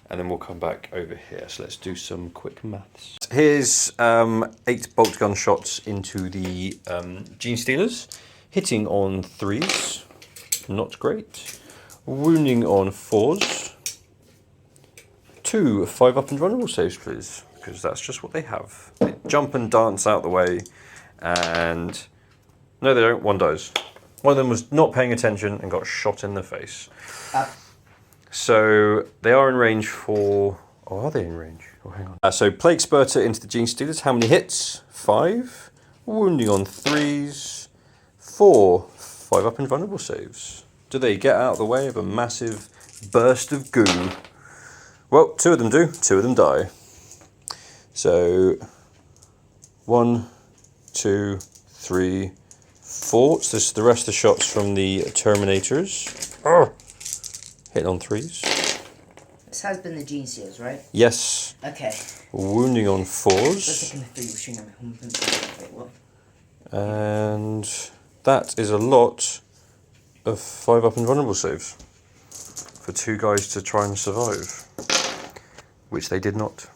and then we'll come back over here. So let's do some quick maths. Here's 8 bolt gun shots into the Gene Stealers, hitting on 3s, not great. Wounding on 4s. 2 5-up and vulnerable saves, please. because that's just what they have. They jump and dance out the way, and no, they don't. One dies. One of them was not paying attention and got shot in the face. So they are in range for. Oh, are they in range? Oh, hang on. So Plague Spurter into the Gene Stealers. How many hits? 5. Wounding on 3s. 4. 5 up invulnerable saves. Do they get out of the way of a massive burst of goo? Well, 2 of them do. 2 of them die. So 1, 2, 3, 4. So this is the rest of the shots from the Terminators. Hitting on 3s. This has been the Gene Stealers, right? Yes. Okay. Wounding on 4s. Wait, what? And that is a lot of 5 up invulnerable saves for 2 guys to try and survive, which they did not.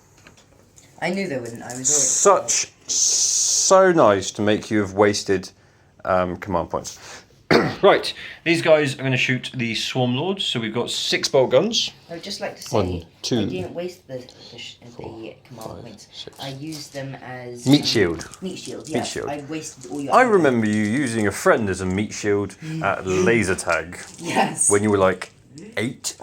I knew they wouldn't. I was already So nice to make you have wasted command points. Right, these guys are going to shoot the Swarm Lords. So we've got 6 bolt guns. I would just like to say, 1, 2, I didn't waste the command 5, points. 6. I used them as Meat shield. Meat shield. Yes, Meat shield. I wasted all your. I remember you using a friend as a meat shield at laser tag. Yes. When you were like 8.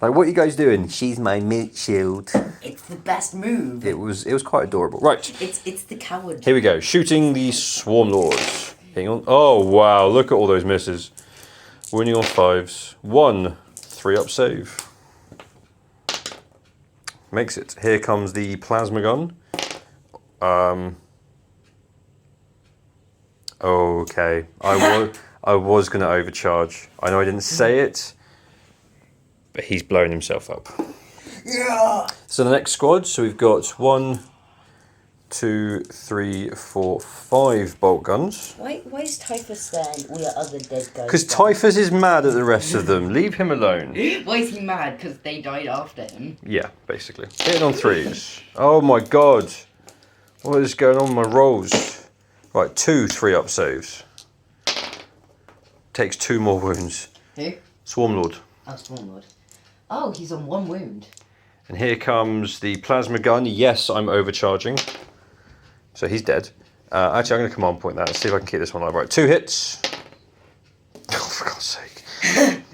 Like, what are you guys doing? She's my meat shield. It's the best move. It was quite adorable. Right. It's the coward. Here we go. Shooting the Swarm Lords. Hang on. Oh, wow. Look at all those misses. Winning on 5s. 1 3 up save. Makes it. Here comes the plasma gun. Okay. I was going to overcharge. I know I didn't say it, but he's blowing himself up. Yeah. So the next squad. So we've got 1, 2, 3, 4, 5 bolt guns. Why is Typhus there and all your other dead guys? Because Typhus is mad at the rest of them. Leave him alone. Why is he mad? Because they died after him. Yeah, basically. Hitting on 3s. Oh my god. What is going on with my rolls? Right, 2 3 up saves. Takes 2 more wounds. Who? Swarm Lord. Oh, Swarm Lord. Oh, he's on 1 wound. And here comes the plasma gun. Yes, I'm overcharging. So he's dead. Actually, I'm going to command point that and see if I can keep this one alive. Right, 2 hits. Oh, for God's sake.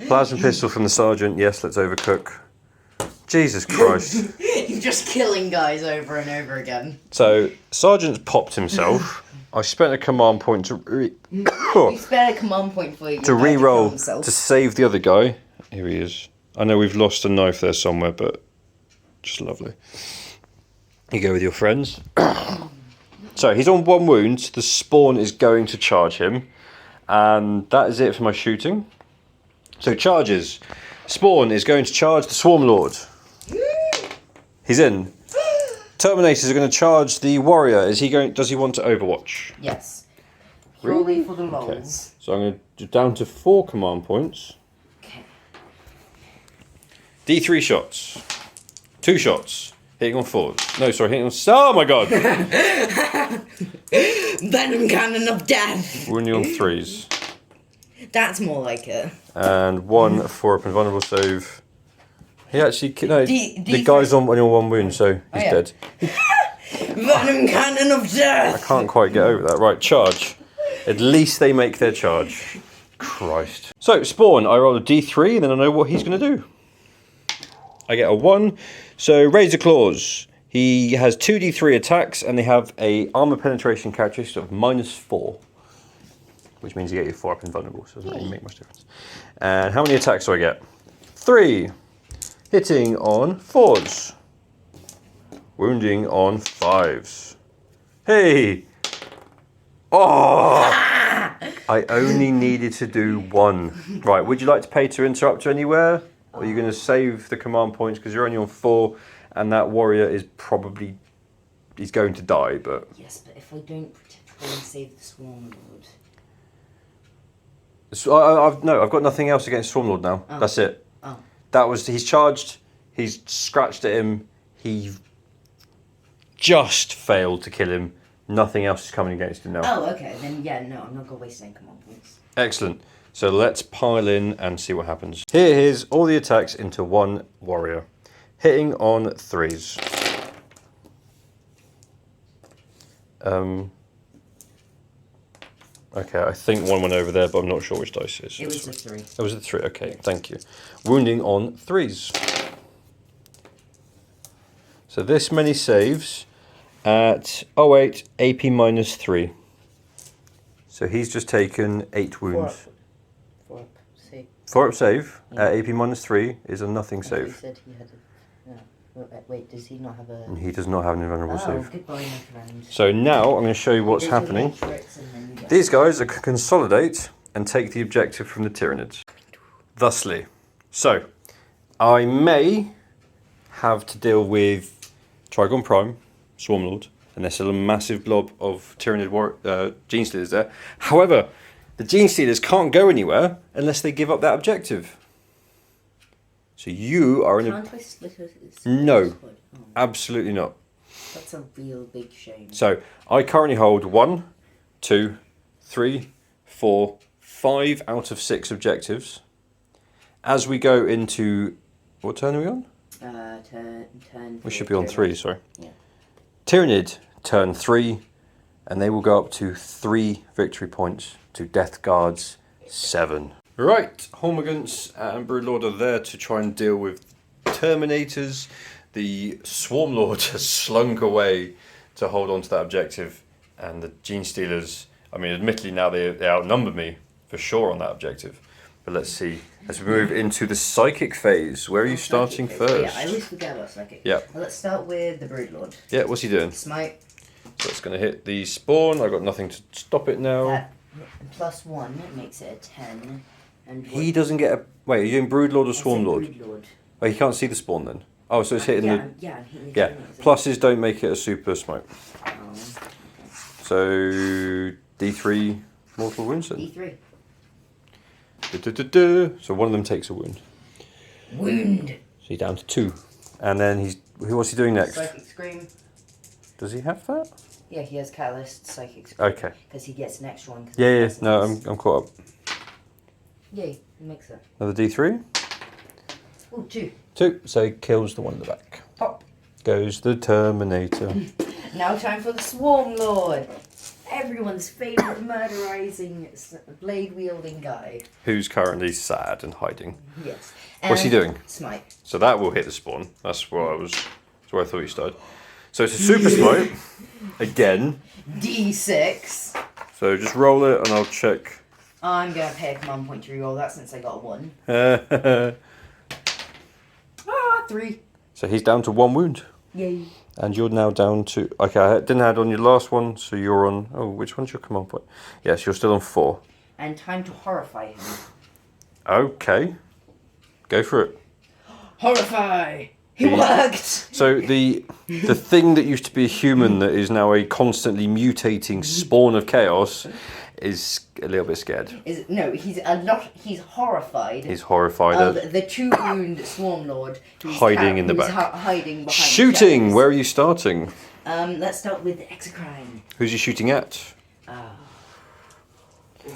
Plasma pistol from the sergeant. Yes, let's overcook. Jesus Christ. You're just killing guys over and over again. So, sergeant's popped himself. I spent a command point to You spare a command point for you. to re-roll to save the other guy. Here he is. I know we've lost a knife there somewhere, but just lovely. You go with your friends. So he's on 1 wound. The spawn is going to charge him. And that is it for my shooting. So charges. Spawn is going to charge the Swarm Lord. He's in. Terminators are going to charge the warrior. Is he going? Does he want to overwatch? Yes. Really? Purely for the lols. Okay. So I'm going to do down to 4 command points. Okay. D3 shots. 2 shots. Hitting on 4s. No, sorry, hitting on... Oh my god! Venom Cannon of Death! Wounding on 3s. That's more like it. And 1 4 up invulnerable save. He actually... No, the guy's on 1 wound, so he's dead. Venom Cannon of Death! I can't quite get over that. Right, charge. At least they make their charge. Christ. So, Spawn, I roll a D3 and then I know what he's going to do. I get a 1. So, Razor Claws. He has 2d3 attacks and they have a armor penetration characteristic of -4. Which means you get your 4 up invulnerable, so it doesn't really make much difference. And how many attacks do I get? 3. Hitting on 4s. Wounding on 5s. Hey! Oh! I only needed to do 1. Right, would you like to pay to interrupt anywhere? Or are you going to save the command points because you're only on 4 and that warrior is probably... he's going to die, but... Yes, but if I don't try and save the Swarm Lord... So I've got nothing else against Swarmlord now. Oh. That's it. Oh. That was... he's charged, he's scratched at him, he just failed to kill him. Nothing else is coming against him now. Oh, okay. Then, yeah, no, I'm not going to waste any command points. Excellent. So let's pile in and see what happens. Here's all the attacks into 1 warrior. Hitting on 3s. Okay, I think one went over there, but I'm not sure which dice it is. It was a 3. It was a 3, okay, thank you. Wounding on 3s. So this many saves at 08, AP minus 3. So he's just taken 8 wounds. 4 up save. 4 up save Yeah. at AP minus 3 is a nothing He save. said he had a... Wait, does he not have a... And he does not have an invulnerable Oh, save. goodbye, my friend. So now I'm going to show you what's Go to the happening. Matrix and then you get- These guys are consolidate and take the objective from the Tyranids. Thusly. So, I may have to deal with Trigon Prime, Swarmlord, and there's still a massive blob of Tyranid Gene Stealers there. However, the Gene Stealers can't go anywhere unless they give up that objective. So you are in a... Can't I split it? No. Squad? Oh, Absolutely not. that's a real big shame. So, I currently hold 1, 2, 3, 4, 5 out of 6 objectives. As we go into... What turn are we on? Turn. We should be on 3, sorry. Yeah. Tyranid, turn 3, and they will go up to 3 victory points to Death Guard's 7. Right, Hormigants and Broodlord are there to try and deal with Terminators. The Swarmlord has slunk away to hold on to that objective, and the Gene Stealers, I mean, admittedly now they outnumber me for sure on that objective. But let's see, as we move into the Psychic phase, where are you starting first? Yeah, I always forget about Psychic. Yeah. Well, let's start with the Broodlord. Yeah, what's he doing? Smite. So it's going to hit the spawn. I've got nothing to stop it now. That +1 makes it a 10. And He doesn't get a... Wait, are you doing Broodlord or I said Swarmlord? Broodlord. Oh, he can't see the spawn then. Oh, so it's hitting yeah, the... Yeah, I'm hitting the Yeah, Terminators. pluses don't make it a super smoke. Oh, So, D3 mortal wounds then. D3. So one of them takes a wound. Wound. So he's down to 2. And then he's... What's he doing next? Psychic Scream. Does he have that? Yeah, he has Catalyst, Psychic Scream. Okay. Because he gets an extra one. 'cause Yeah, he yeah. has No, this. I'm caught up. Yay, he makes it. Another D3. Oh, 2. 2. So he kills the one in the back. Pop. Goes the Terminator. Now time for the Swarm Lord. Everyone's favourite murderizing, blade-wielding guy. Who's currently sad and hiding. Yes. What's he And doing? Smite. So that will hit the spawn. That's where that's where I thought you started. So it's a super smoke. Again. D6. So just roll it and I'll check. I'm going to pay a command point to reroll that since I got a 1. So 3. he's down to 1 wound. Yay. And you're now down to... Okay, I didn't add on your last one, so you're on... Oh, which one's your command point? Yes, you're still on 4. And time to horrify him. Okay. Go for it. Horrify! He worked! So the thing that used to be a human that is now a constantly mutating spawn of chaos is a little bit scared. No, he's horrified. He's horrified of at the 2-wound Swarm Lord who's hiding in the who's back. Hiding behind shooting. the shadows. Where are you starting? Let's start with the Exocrine. Who's he shooting at? Oh,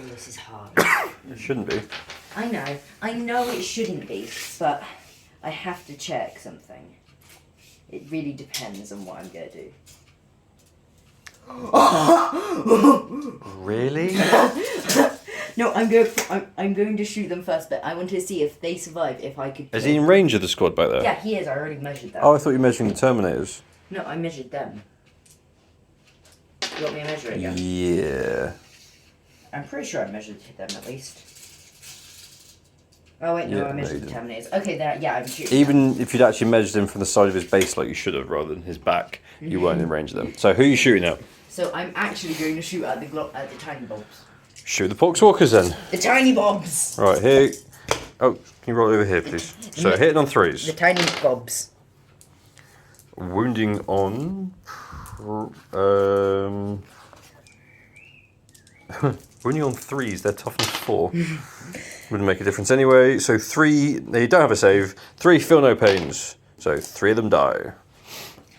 this is hard. It shouldn't be. I know it shouldn't be, but I have to check something. It really depends on what I'm going to do. Really? No, I'm going to shoot them first, but I want to see if they survive, if I could... Is he in range of the squad back there? Yeah, he is. I already measured that. Oh, I thought you were measuring the Terminators. No, I measured them. You want me to measure it again? Yeah. I'm pretty sure I measured them at least. Oh wait, no, Yeah, I no, measured you the didn't. Terminators. Okay, yeah, I'm shooting. Even if you'd actually measured him from the side of his base like you should have, rather than his back, you weren't in range of them. So who are you shooting at? So I'm actually going to shoot at the tiny bobs. Shoot the Poxwalkers then. The tiny bobs. Right, here. Oh, can you roll over here, please? So hitting on The 3s. tiny bobs. Wounding on... wounding on 3s, they're toughness 4. Wouldn't make a difference anyway. So 3, they don't have a save. 3 feel no pains. So 3 of them die.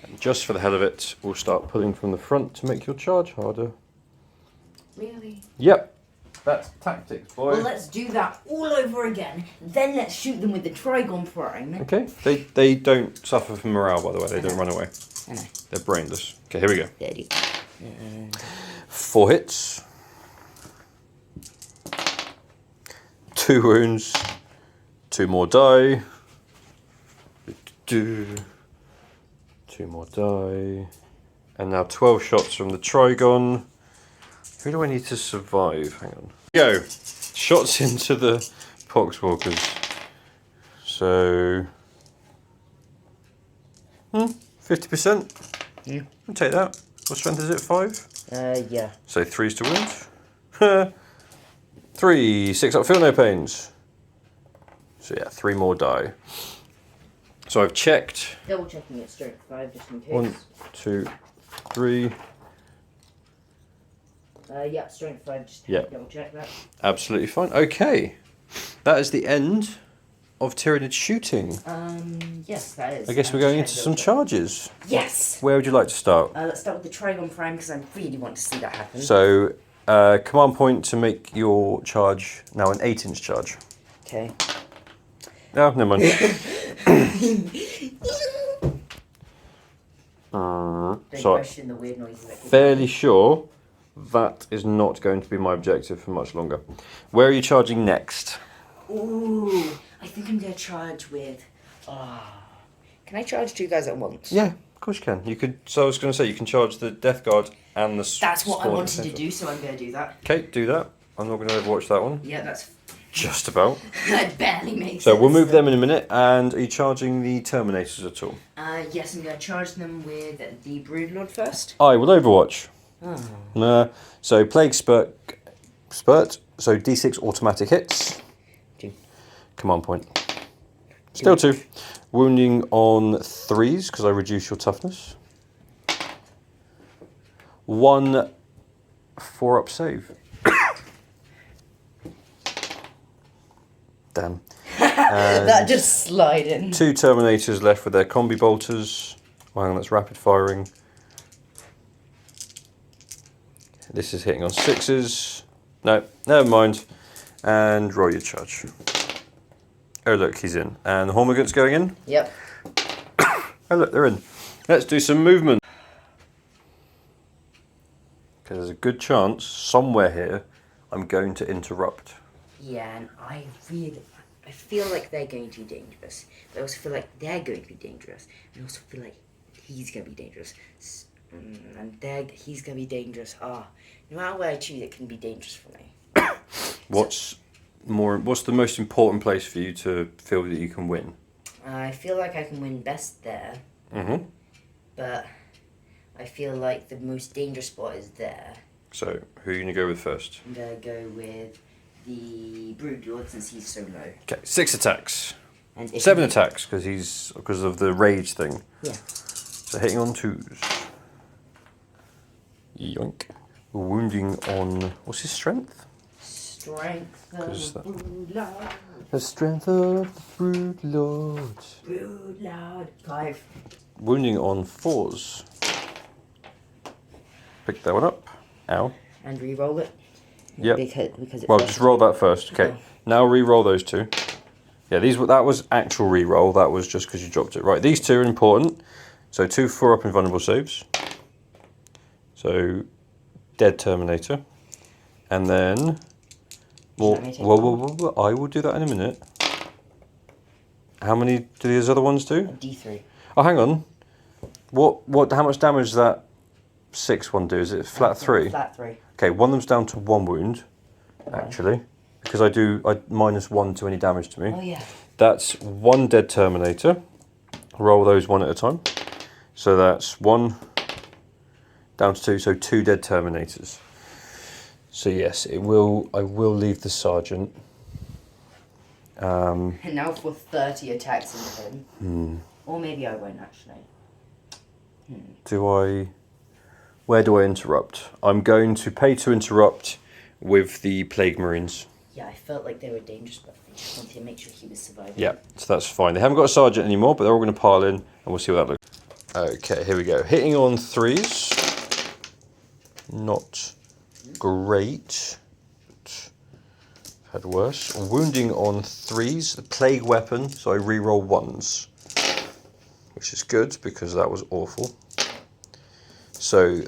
And just for the hell of it, we'll start pulling from the front to make your charge harder. Really? Yep. That's tactics, boy. Well, let's do that all over again. Then let's shoot them with the Trigon Prime. Okay. They don't suffer from morale, by the way. They don't run away. I know. They're brainless. Okay, here we go. There you 4 hits. 2 wounds. 2 more die. 2 more die. And now 12 shots from the Trigon. Who do I need to survive? Hang on. Go. Shots into the Poxwalkers. So 50%. Yeah. I'll take that. What strength is it? 5? Yeah. So 3's to wound. 3, 6 up, feel no pains. So yeah, 3 more die. So I've checked. Double checking it, strength 5 just in case. 1, 2, 3. Yeah, strength 5 just Yeah. double check that. Absolutely fine. Okay. That is the end of Tyranid shooting. Yes, that is. I guess we're going into some charges. Yes! Where would you like to start? Let's start with the Trigon Prime because I really want to see that happen. So, command point to make your charge now an 8-inch charge. Okay. No, never mind. Don't So, question the weird noises that fairly sure that is not going to be my objective for much longer. Where are you charging next? Ooh, I think I'm going to charge with... Can I charge 2 guys at once? Yeah, of course you can. You could. So I was going to say you can charge the Death Guard and the. That's what I Spawn wanted to Center. do, so I'm going to do that. Okay, do that. I'm not going to overwatch that one. Yeah, that's... Just about. That barely makes So sense. we'll move them in a minute. And are you charging the Terminators at all? Yes, I'm going to charge them with the Broodlord first. I will overwatch. Oh. So Plague Spurt. So D6 automatic hits. 2. Command point. Still 2. Wounding on 3s because I reduce your toughness. 1 4-up save. Damn. That just slide in. 2 Terminators left with their combi bolters. Oh, hang on, that's rapid firing. This is hitting on 6s. No, never mind. And roll your charge. Oh look, he's in. And the Hormagaunts going in. Yep. Oh look, they're in. Let's do some movement. Because there's a good chance somewhere here I'm going to interrupt. Yeah, and I feel like they're going to be dangerous. But I also feel like they're going to be dangerous. And I also feel like he's going to be dangerous. And he's going to be dangerous. No matter where I choose, it can be dangerous for me. What's the most important place for you to feel that you can win? I feel like I can win best there. Mm-hmm. But I feel like the most dangerous spot is there. So, who are you going to go with first? I'm going to go with the Broodlord since he's so low. Okay, 6 attacks. And 7 attacks because of the rage thing. Yeah. So hitting on 2s. Yoink. Wounding on, what's his strength? Strength of Because the Broodlord. The strength of the Broodlord. Broodlord. 5. Wounding on 4s. Pick that one up. Ow. And re-roll it. Yep. Because it Well, just roll that first. Okay. Now re-roll those 2. Yeah, that was actual re-roll. That was just because you dropped it. Right, these 2 are important. So 2 4-up invulnerable saves. So Dead Terminator. And then... Well, I will do that in a minute. How many do these other ones do? D3. Oh, hang on. How much damage does that 6 one do? Is it flat 3? Flat 3. Okay, one of them's down to 1 wound, actually. Because I -1 to any damage to me. Oh, yeah. That's 1 Dead Terminator. Roll those one at a time. So that's 1 down to 2, so 2 Dead Terminators. So yes, I will leave the Sergeant. And now for 30 attacks into him. Or maybe I won't actually. Where do I interrupt? I'm going to pay to interrupt with the Plague Marines. Yeah, I felt like they were dangerous, but I just wanted to make sure he was surviving. Yeah, so that's fine. They haven't got a Sergeant anymore, but they're all going to pile in, and we'll see what that looks. Okay, here we go. Hitting on 3s. Not great. Had worse. Wounding on 3s. The Plague weapon, so I re-roll 1s. Which is good, because that was awful. So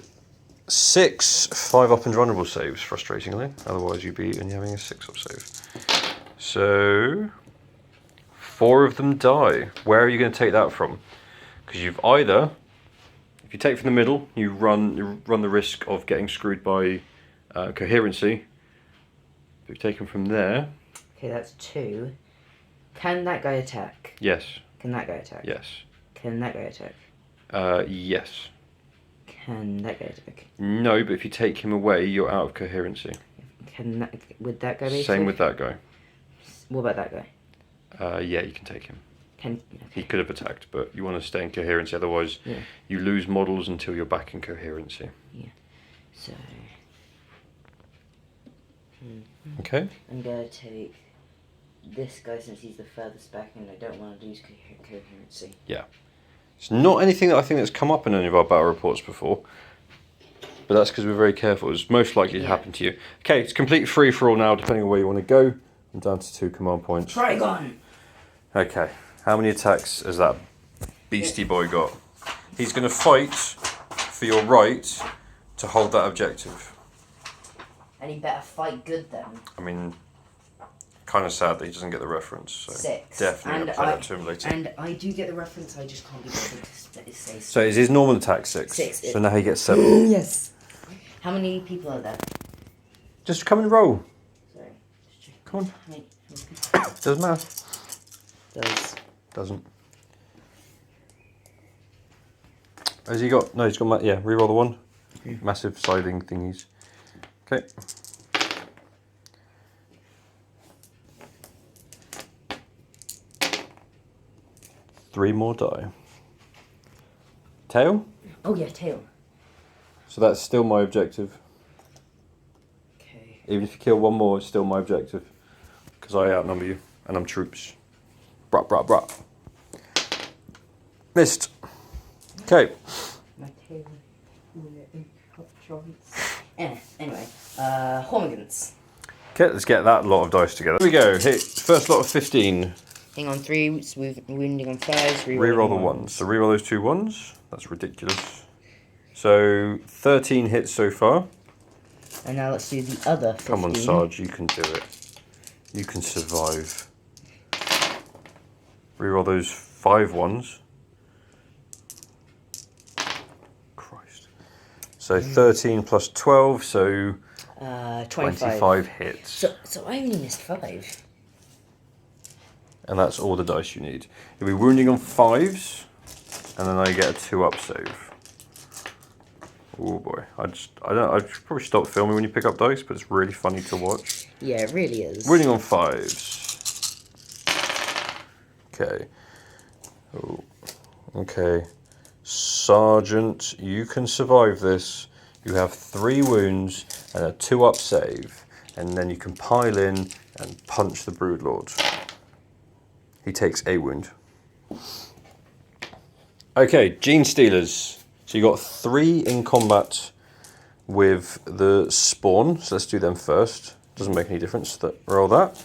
6 5 up and vulnerable saves, frustratingly. Otherwise you'd be only having a 6 up save. So 4 of them die. Where are you going to take that from? Because you've either, if you take from the middle, you run the risk of getting screwed by coherency. If you take them from there. Okay, that's 2. Can that guy attack? Yes. Can that guy attack? Yes. Can that guy attack? Yes. Can that guy attack? No, but if you take him away, you're out of coherency. Can that, would that guy be Same safe? with that guy. What about that guy? Yeah, you can take him. Okay. He could have attacked, but you want to stay in coherency, otherwise you lose models until you're back in coherency. Yeah. So. Okay. I'm gonna take this guy since he's the furthest back, and I don't want to lose coherency. Yeah. It's not anything that I think that's come up in any of our battle reports before, but that's because we're very careful. It's most likely to happen to you. Okay, it's complete free for all now, depending on where you want to go. I'm down to 2 command points. Trigon! Okay, how many attacks has that beastie boy got? He's going to fight for your right to hold that objective. And he better fight good then. I mean, kind of sad that he doesn't get the reference. So 6. Definitely going to play that to him later. And I do get the reference, I just can't be bothered to say So is his normal attack 6? 6. So now he gets 7. Yes. How many people are there? Just come and roll. Sorry. Come on. How many Doesn't matter. Does. Doesn't. Has he got? No, he's got. Yeah, reroll the 1. Massive sliding thingies. Okay. Three more die. Tail? Oh yeah, tail. So that's still my objective. Okay. Even if you kill 1 more, it's still my objective. Because I outnumber you, and I'm troops. Brah, brah, brah. Missed. Okay. My tail. Anyway, Hormigans. Okay, let's get that lot of dice together. Here we go. Hit first lot of 15. Thing on 3, wounding on 5, Reroll the 1s. So reroll those 2 1s. That's ridiculous. So 13 hits so far. And now let's do the other 15. Come on, Sarge, you can do it. You can survive. Reroll those 5 1s. Christ. So 13 plus 12, so 25 hits. So I only missed 5. And that's all the dice you need. You'll be wounding on 5s, and then I get a 2 up save. Oh boy, I should probably stop filming when you pick up dice, but it's really funny to watch. Yeah, it really is. Wounding on 5s. Okay. Oh. Okay. Sergeant, you can survive this. You have 3 wounds and a 2 up save, and then you can pile in and punch the Broodlord. He takes a wound. Okay, Gene Stealers. So you got 3 in combat with the spawn. So let's do them first. Doesn't make any difference. Roll that.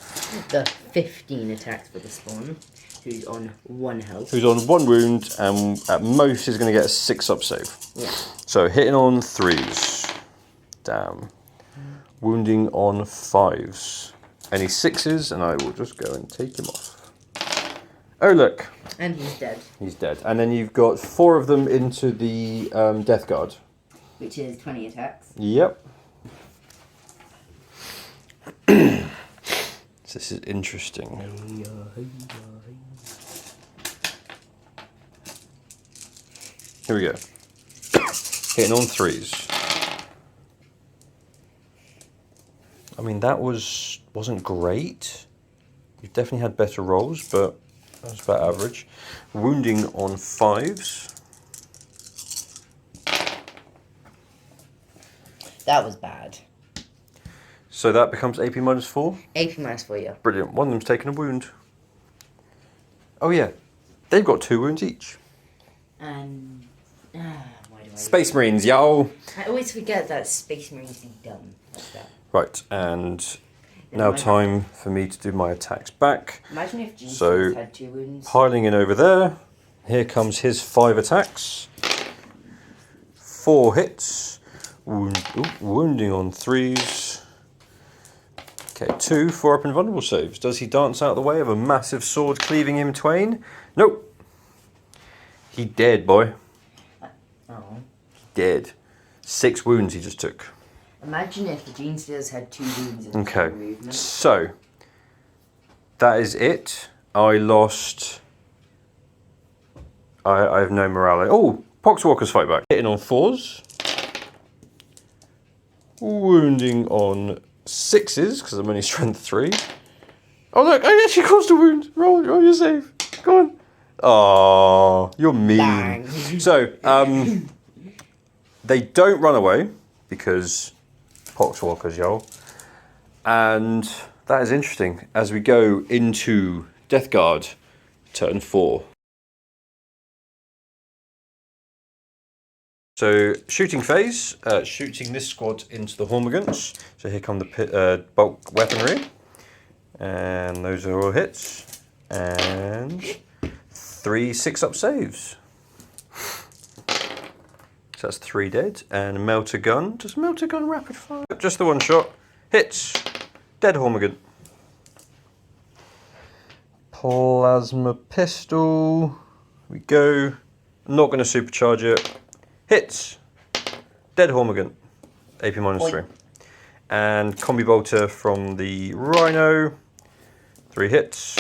The 15 attacks with the spawn, who's on 1 health. Who's on 1 wound and at most is going to get a 6 up save. Yeah. So hitting on 3s. Damn. Wounding on 5s. Any 6s and I will just go and take him off. Oh look. And he's dead. He's dead. And then you've got 4 of them into the Death Guard. Which is 20 attacks. Yep. This is interesting. Here we go. Hitting on 3s. I mean, that wasn't great. You've definitely had better rolls, but that's about average. Wounding on 5s. That was bad. So that becomes AP minus 4. AP minus 4, yeah. Brilliant. One of them's taken a wound. Oh yeah, they've got 2 wounds each. And why do I? Space Marines, yo. I always forget that Space Marines do dumb like that. Right, and Then now I time for me to do my attacks back. Imagine if Jesus So, had 2 wounds. Piling in over there. Here comes his 5 attacks. 4 hits. Wounding on 3s. Okay, 2 4 up invulnerable saves. Does he dance out of the way of a massive sword cleaving him twain? Nope. He dead, boy. Oh. Dead. 6 wounds he just took. Imagine if the Gene Stealers had 2 wounds in Okay, movement. so that is it. I lost. I have no morale. Oh, Poxwalker's fight back. Hitting on 4s. Wounding on 6s, because I'm only strength 3. Oh look, I actually caused a wound. Roll your save. Go on. Oh, you're mean. Bang. So, they don't run away, because Poxwalkers, y'all. And that is interesting as we go into Death Guard, turn 4. So, shooting phase, shooting this squad into the Hormigants. So here come the bulk weaponry. And those are all hits. And 3 6-up saves. So that's 3 dead. And Melter Gun. Does Melter Gun rapid fire? Just the one shot. Hits. Dead Hormigant. Plasma Pistol. Here we go. Not going to supercharge it. Hits. Dead Hormigant. AP -3. And Combi Bolter from the Rhino. 3 hits.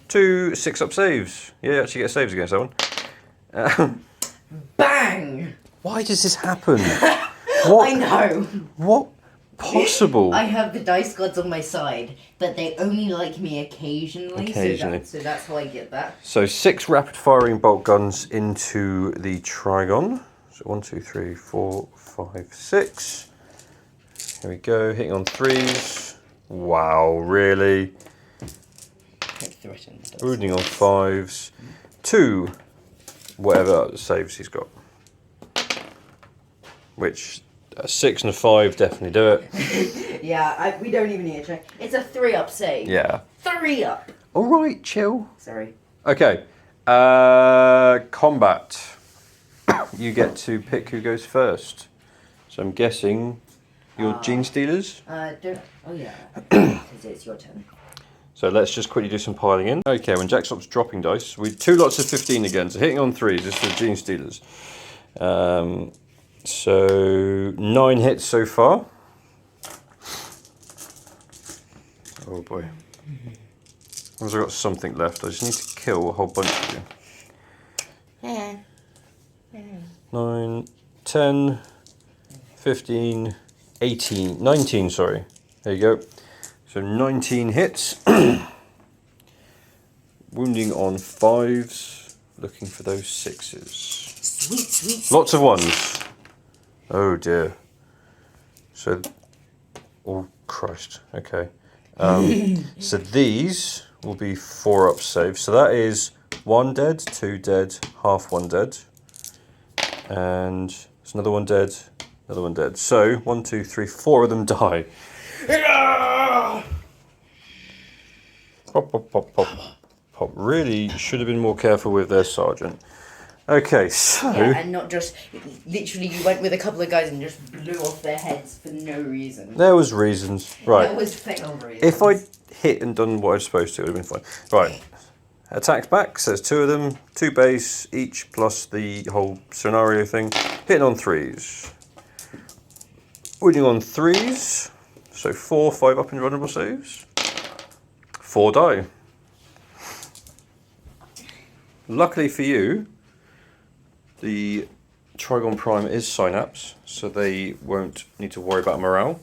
2 6-up saves. Yeah, you actually get saves against that one. Bang! Why does this happen? What? I know. What possible? I have the dice gods on my side, but they only like me occasionally. Occasionally. So that's how I get that. So 6 rapid firing bolt guns into the Trigon. So 1, 2, 3, 4, 5, 6. Here we go, hitting on 3s. Wow, really? Wounding on 5s. 2, whatever saves he's got. Which, a 6 and a 5 definitely do it. Yeah, we don't even need to check. It's a 3-up save. Yeah. 3-up. Alright, chill. Sorry. Okay, combat. You get to pick who goes first. So I'm guessing you're Gene Stealers? Don't. Oh, yeah. Because it's your turn. So let's just quickly do some piling in. Okay, when Jack stops dropping dice, we 2 lots of 15 again. So hitting on 3s, this is the Gene Stealers. So 9 hits so far. Oh boy. I've got something left. I just need to kill a whole bunch of you. 9, 10, 15, 18, 19, sorry. There you go. So 19 hits. Wounding on 5s. Looking for those 6s. Sweet. Lots of 1s. Oh dear. So, oh Christ, okay. So these will be 4-up saves. So that is 1 dead, 2 dead, half 1 dead. And there's another 1 dead, another 1 dead. So 1, 2, 3, 4 of them die. Pop, pop, pop, pop, pop. Really should have been more careful with their sergeant. Okay, so... Yeah, and not just... Literally, you went with a couple of guys and just blew off their heads for no reason. There was reasons. Right. There was fail reasons. If I'd hit and done what I was supposed to, it would have been fine. Right. Attacks back, so there's 2 of them. 2 base, each plus the whole scenario thing. Hitting on 3s. Wounding on 3s. So 4, 5 up invulnerable saves. 4 die. Luckily for you, the Trigon Prime is Synapse, so they won't need to worry about morale.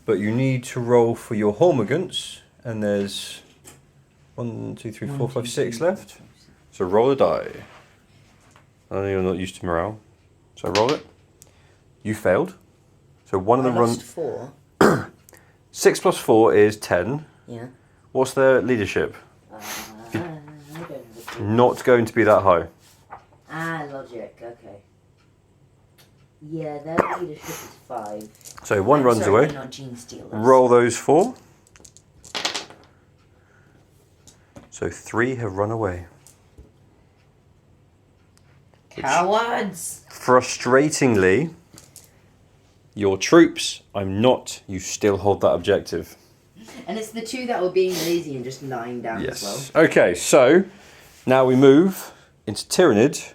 But you need to roll for your Hormigants, and there's 1, 2, 3, 4, 5, 6 left. So roll a die. I know you're not used to morale, so roll it. You failed. So one of them runs. 4. 6 plus 4 is 10. Yeah. What's their leadership? I don't know. Not going to be that high. Logic. Okay. Yeah, their leadership is 5. So one runs away. Not Gene Stealers. Roll those 4. So 3 have run away. Cowards! Frustratingly, Your troops, I'm not. You still hold that objective. And it's the 2 that were being lazy and just lying down as well. Okay, so now we move into Tyranid,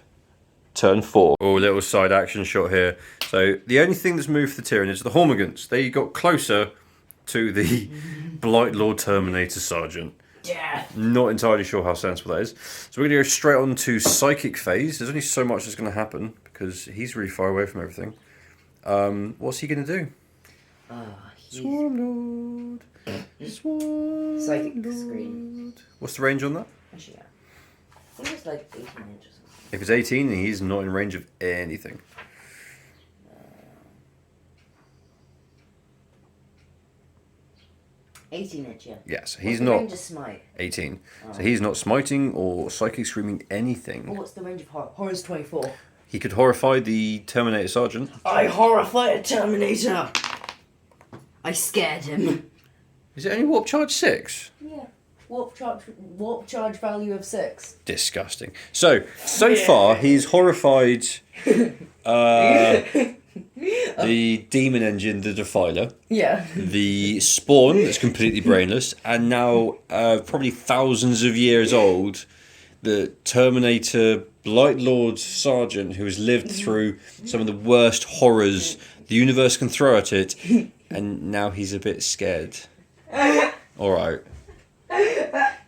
turn 4. Oh, little side action shot here. So the only thing that's moved for the Tyranids are the Hormigants. They got closer to the Blight Lord Terminator Sergeant. Yeah. Not entirely sure how sensible that is. So we're going to go straight on to Psychic Phase. There's only so much that's going to happen because he's really far away from everything. What's he going to do? Swarm Lord. Swarm Psychic Lord. screen. What's the range on that? Actually, yeah. I think it's like 18 inches. If it's 18, he's not in range of anything. 18 inch, yeah. Yes, he's What's the not range of smite? 18. Oh. So he's not smiting or psychic screaming anything. Oh, what's the range of horror? Horror's 24. He could horrify the Terminator Sergeant. I horrify a Terminator! I scared him. Is it only warp charge 6? Yeah. Warp charge value of 6. Disgusting. So far he's horrified the demon engine, the Defiler. Yeah. The spawn that's completely brainless, and now probably thousands of years old, the Terminator Blight Lord Sergeant, who has lived through some of the worst horrors the universe can throw at it, and now he's a bit scared. Alright.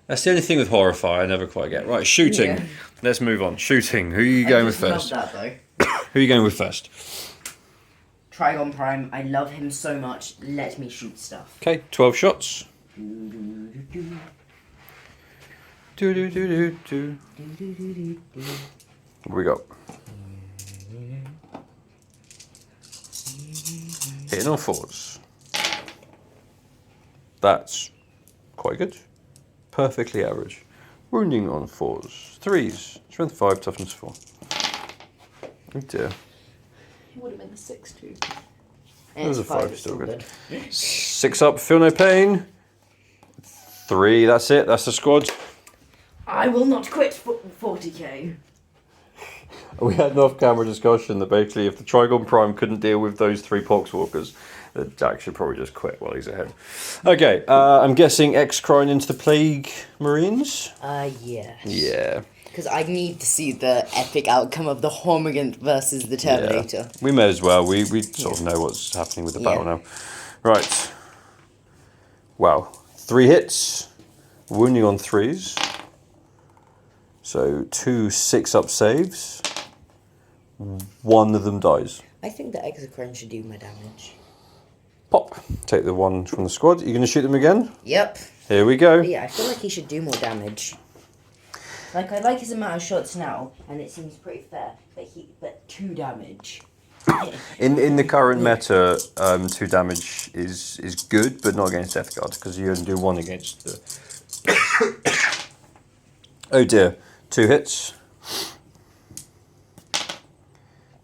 That's the only thing with Horrify I never quite get. Right, shooting. Yeah. Let's move on. Shooting. Who are you going with first? Love that, Who are you going with first? Trigon Prime, I love him so much. Let me shoot stuff. Okay, 12 shots. What we got? Hitting on 4s. That's quite good. Perfectly average. Wounding on 4s. 3s. Strength 5, toughness 4. Oh dear. It would have been the 6 too. There's a 5, still good. 6 up, feel no pain. 3, that's it, that's the squad. I will not quit 40k. We had an off-camera discussion that basically if the Trigon Prime couldn't deal with those 3 Poxwalkers, that Jack should probably just quit while he's ahead. Okay, I'm guessing X-Crine into the Plague Marines? Yes. Yeah. Because I need to see the epic outcome of the Hormigant versus the Terminator. Yeah. We may as well. We sort of know what's happening with the battle now. Right. Wow. 3 hits. Wounding on 3s. So 2 6-up saves. 1 of them dies. I think the Exocrine should do my damage. Pop. Take the 1 from the squad. You going to shoot them again? Yep. Here we go. But yeah, I feel like he should do more damage. Like, I like his amount of shots now, and it seems pretty fair, but 2 damage. In the current meta, 2 damage is good, but not against Death Guard, because you only do 1 against the... Oh dear. 2 hits.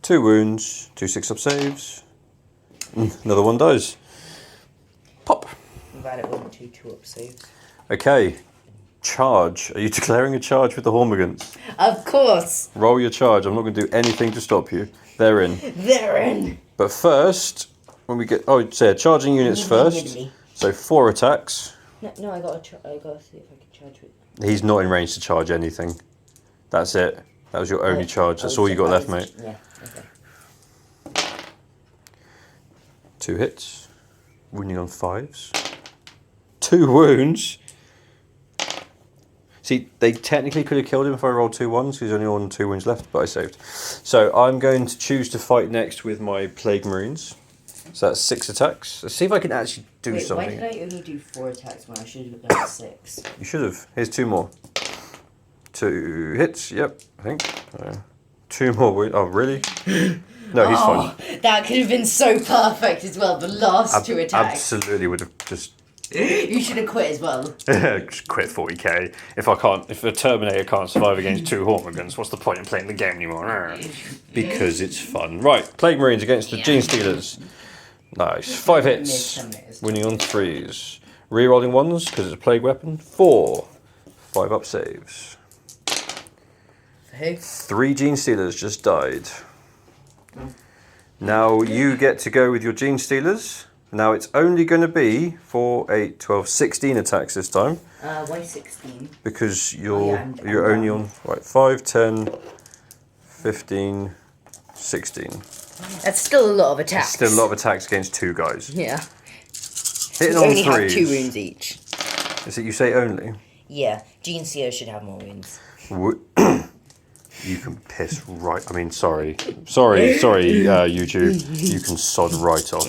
2 wounds. 2 6-up saves. Another 1 dies. Pop. I'm glad it wasn't 2 2-up saves. Okay. Charge. Are you declaring a charge with the Hormigants? Of course! Roll your charge. I'm not going to do anything to stop you. They're in. They're in! But first, when we get... Oh, so charging units first. So 4 attacks. No, I gotta see if I can charge with... He's not in range to charge anything. That's it. That was your only charge. That's all you got left, mate. Yeah, okay. 2 hits. Wounding on 5s. 2 wounds. See, they technically could have killed him if I rolled 2 1s, because he's only on 2 wounds left, but I saved. So I'm going to choose to fight next with my Plague Marines. So that's 6 attacks. Let's see if I can actually do something. Why did I only do 4 attacks when I should have done 6? You should have. Here's 2 more. 2 hits, yep, I think. 2 more wounds. Oh, really? No, he's fine. That could have been so perfect as well, the last 2 attacks. Absolutely would have just... You should have quit as well. Just quit 40k. If a Terminator can't survive against 2 Hormigans, what's the point in playing the game anymore? Because it's fun. Right, Plague Marines against the Gene Stealers. Nice. 5 hits. Winning on 3s. Rerolling 1s because it's a plague weapon. 4. 5-up saves. Who? 3 Gene Stealers just died. Now you get to go with your Gene Stealers. Now it's only going to be 4, 8, 12, 16 attacks this time. Why 16? Because you're I'm only down. on right 5, 10, 15, 16. That's still a lot of attacks. Still a lot of attacks against 2 guys. Yeah. Hitting We on only have 3s. 2 wounds each. Is it you say only? Yeah, Gene Seer should have more wounds. You can piss right. I mean, sorry, YouTube. You can sod right off.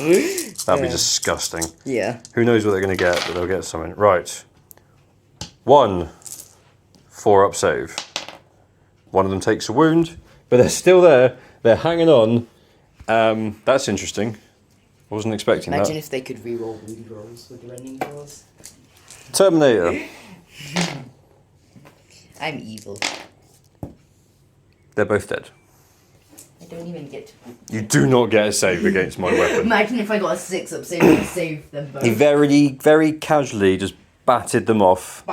That'd be disgusting. Yeah. Who knows what they're going to get, but they'll get something. Right. 1 4-up save. One of them takes a wound, but they're still there. They're hanging on. That's interesting. I wasn't expecting Imagine that. if they could reroll wound rolls with the rending rolls. Terminator. I'm evil. They're both dead. I don't even get to... You do not get a save against my weapon. Imagine if I got a 6-up save and saved them both. He very casually just batted them off.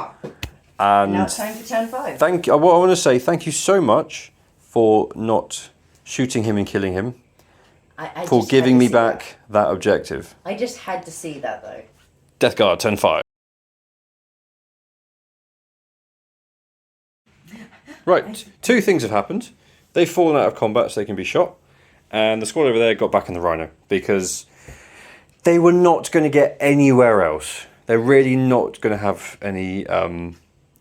And Now it's time for turn 5. what I want to say, thank you so much for not shooting him and killing him. I For just giving had to me see back that objective. that. I just had to see that though. Death Guard, turn 5. Right, 2 things have happened. They've fallen out of combat so they can be shot. And the squad over there got back in the Rhino because they were not going to get anywhere else. They're really not going to have any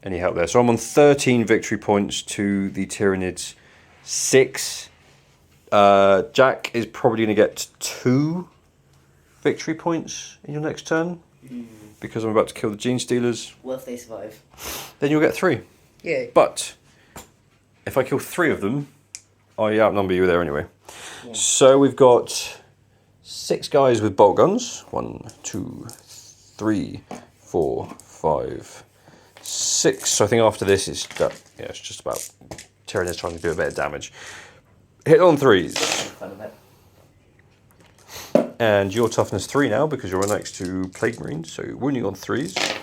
help there. So I'm on 13 victory points to the Tyranids 6. Jack is probably going to get 2 victory points in your next turn because I'm about to kill the Gene Stealers. What if they survive? Then you'll get 3. Yeah. But if I kill 3 of them, I outnumber you there anyway. Yeah. So we've got 6 guys with bolt guns. 1, 2, 3, 4, 5, 6. So I think after this it's just about Tyranids trying to do a bit of damage. Hit on 3s. Fun of it. And your toughness 3 now because you're right next to Plague Marines. So wounding on 3s.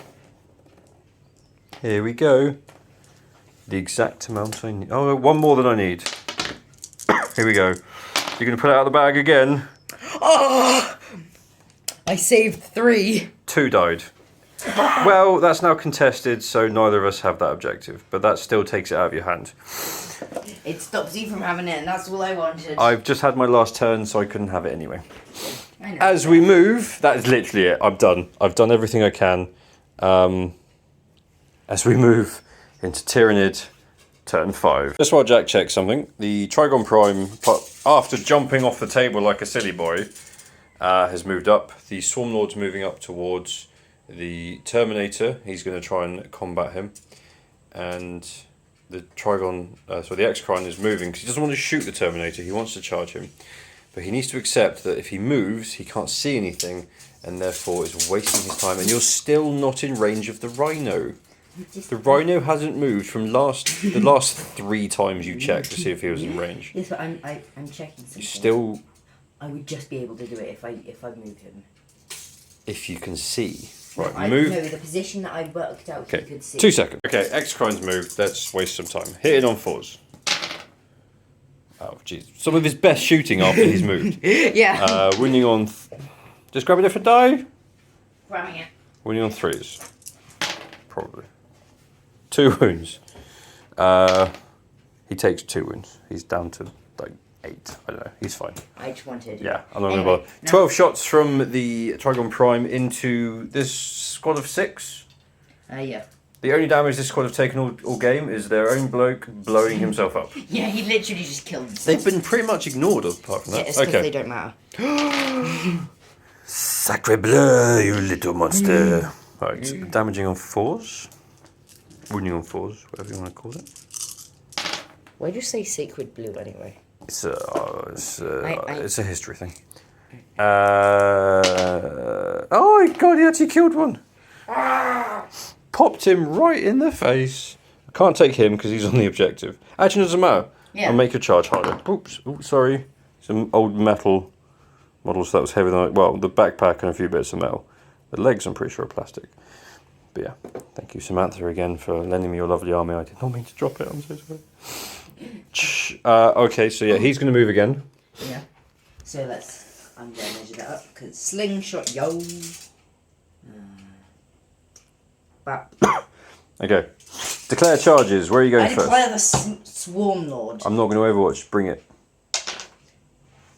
Here we go. The exact amount I need. Oh, 1 more than I need. Here we go. You're going to pull it out of the bag again. Oh! I saved 3. 2 died. Well, that's now contested, so neither of us have that objective. But that still takes it out of your hand. It stops you from having it, and that's all I wanted. I've just had my last turn, so I couldn't have it anyway. I know. As we move, that is literally it. I'm done. I've done everything I can. As we move into Tyranid, turn 5. Just while Jack checks something, the Trigon Prime, after jumping off the table like a silly boy, has moved up. The Swarm Lord's moving up towards the Terminator. He's going to try and combat him. And the Trigon, the X-Cron is moving because he doesn't want to shoot the Terminator. He wants to charge him. But he needs to accept that if he moves, he can't see anything and therefore is wasting his time. And you're still not in range of the Rhino. The Rhino hasn't moved from the last 3 times you checked to see if he was in range. Yes, but I'm checking something. You still, I would just be able to do it if I moved him. if you can see. Right, I move. know the position that I worked out. Okay, He could see. 2 seconds. Okay, X-Crine's moved. Let's waste some time. Hit it on 4s. Oh, jeez. Some of his best shooting after he's moved. Yeah. Winning on... Just grab a different die. Grabbing it. Winning on 3s. Probably. 2 wounds. He takes 2 wounds. He's down to like 8. I don't know. He's fine. I just wanted. Yeah, I'm not Anyway, going to bother. 12 shots from the Trigon Prime into this squad of 6. Yeah. The only damage this squad have taken all game is their own bloke blowing himself up. Yeah, he literally just killed himself. They've been pretty much ignored apart from Yeah, that. it's because they don't matter. Sacre bleu, you little monster. Right, damaging on 4s. Wounding on 4s, whatever you want to call it. Why'd you say sacred blue anyway? It's a history thing. Oh my god, he actually killed one. Popped him right in the face. I can't take him because he's on the objective. Actually, it doesn't matter. Yeah. I'll make your charge harder. Oops, sorry. Some old metal models that was heavier than... Well, the backpack and a few bits of metal. The legs, I'm pretty sure, are plastic. But yeah, thank you, Samantha, again, for lending me your lovely army. I did not mean to drop it. I'm so sorry. Okay, so yeah, he's going to move again. Yeah. So I'm going to measure that up, because slingshot, yo. Bap. Okay. Declare charges. Where are you going I first? declare the Swarm Lord. I'm not going to Overwatch. Bring it.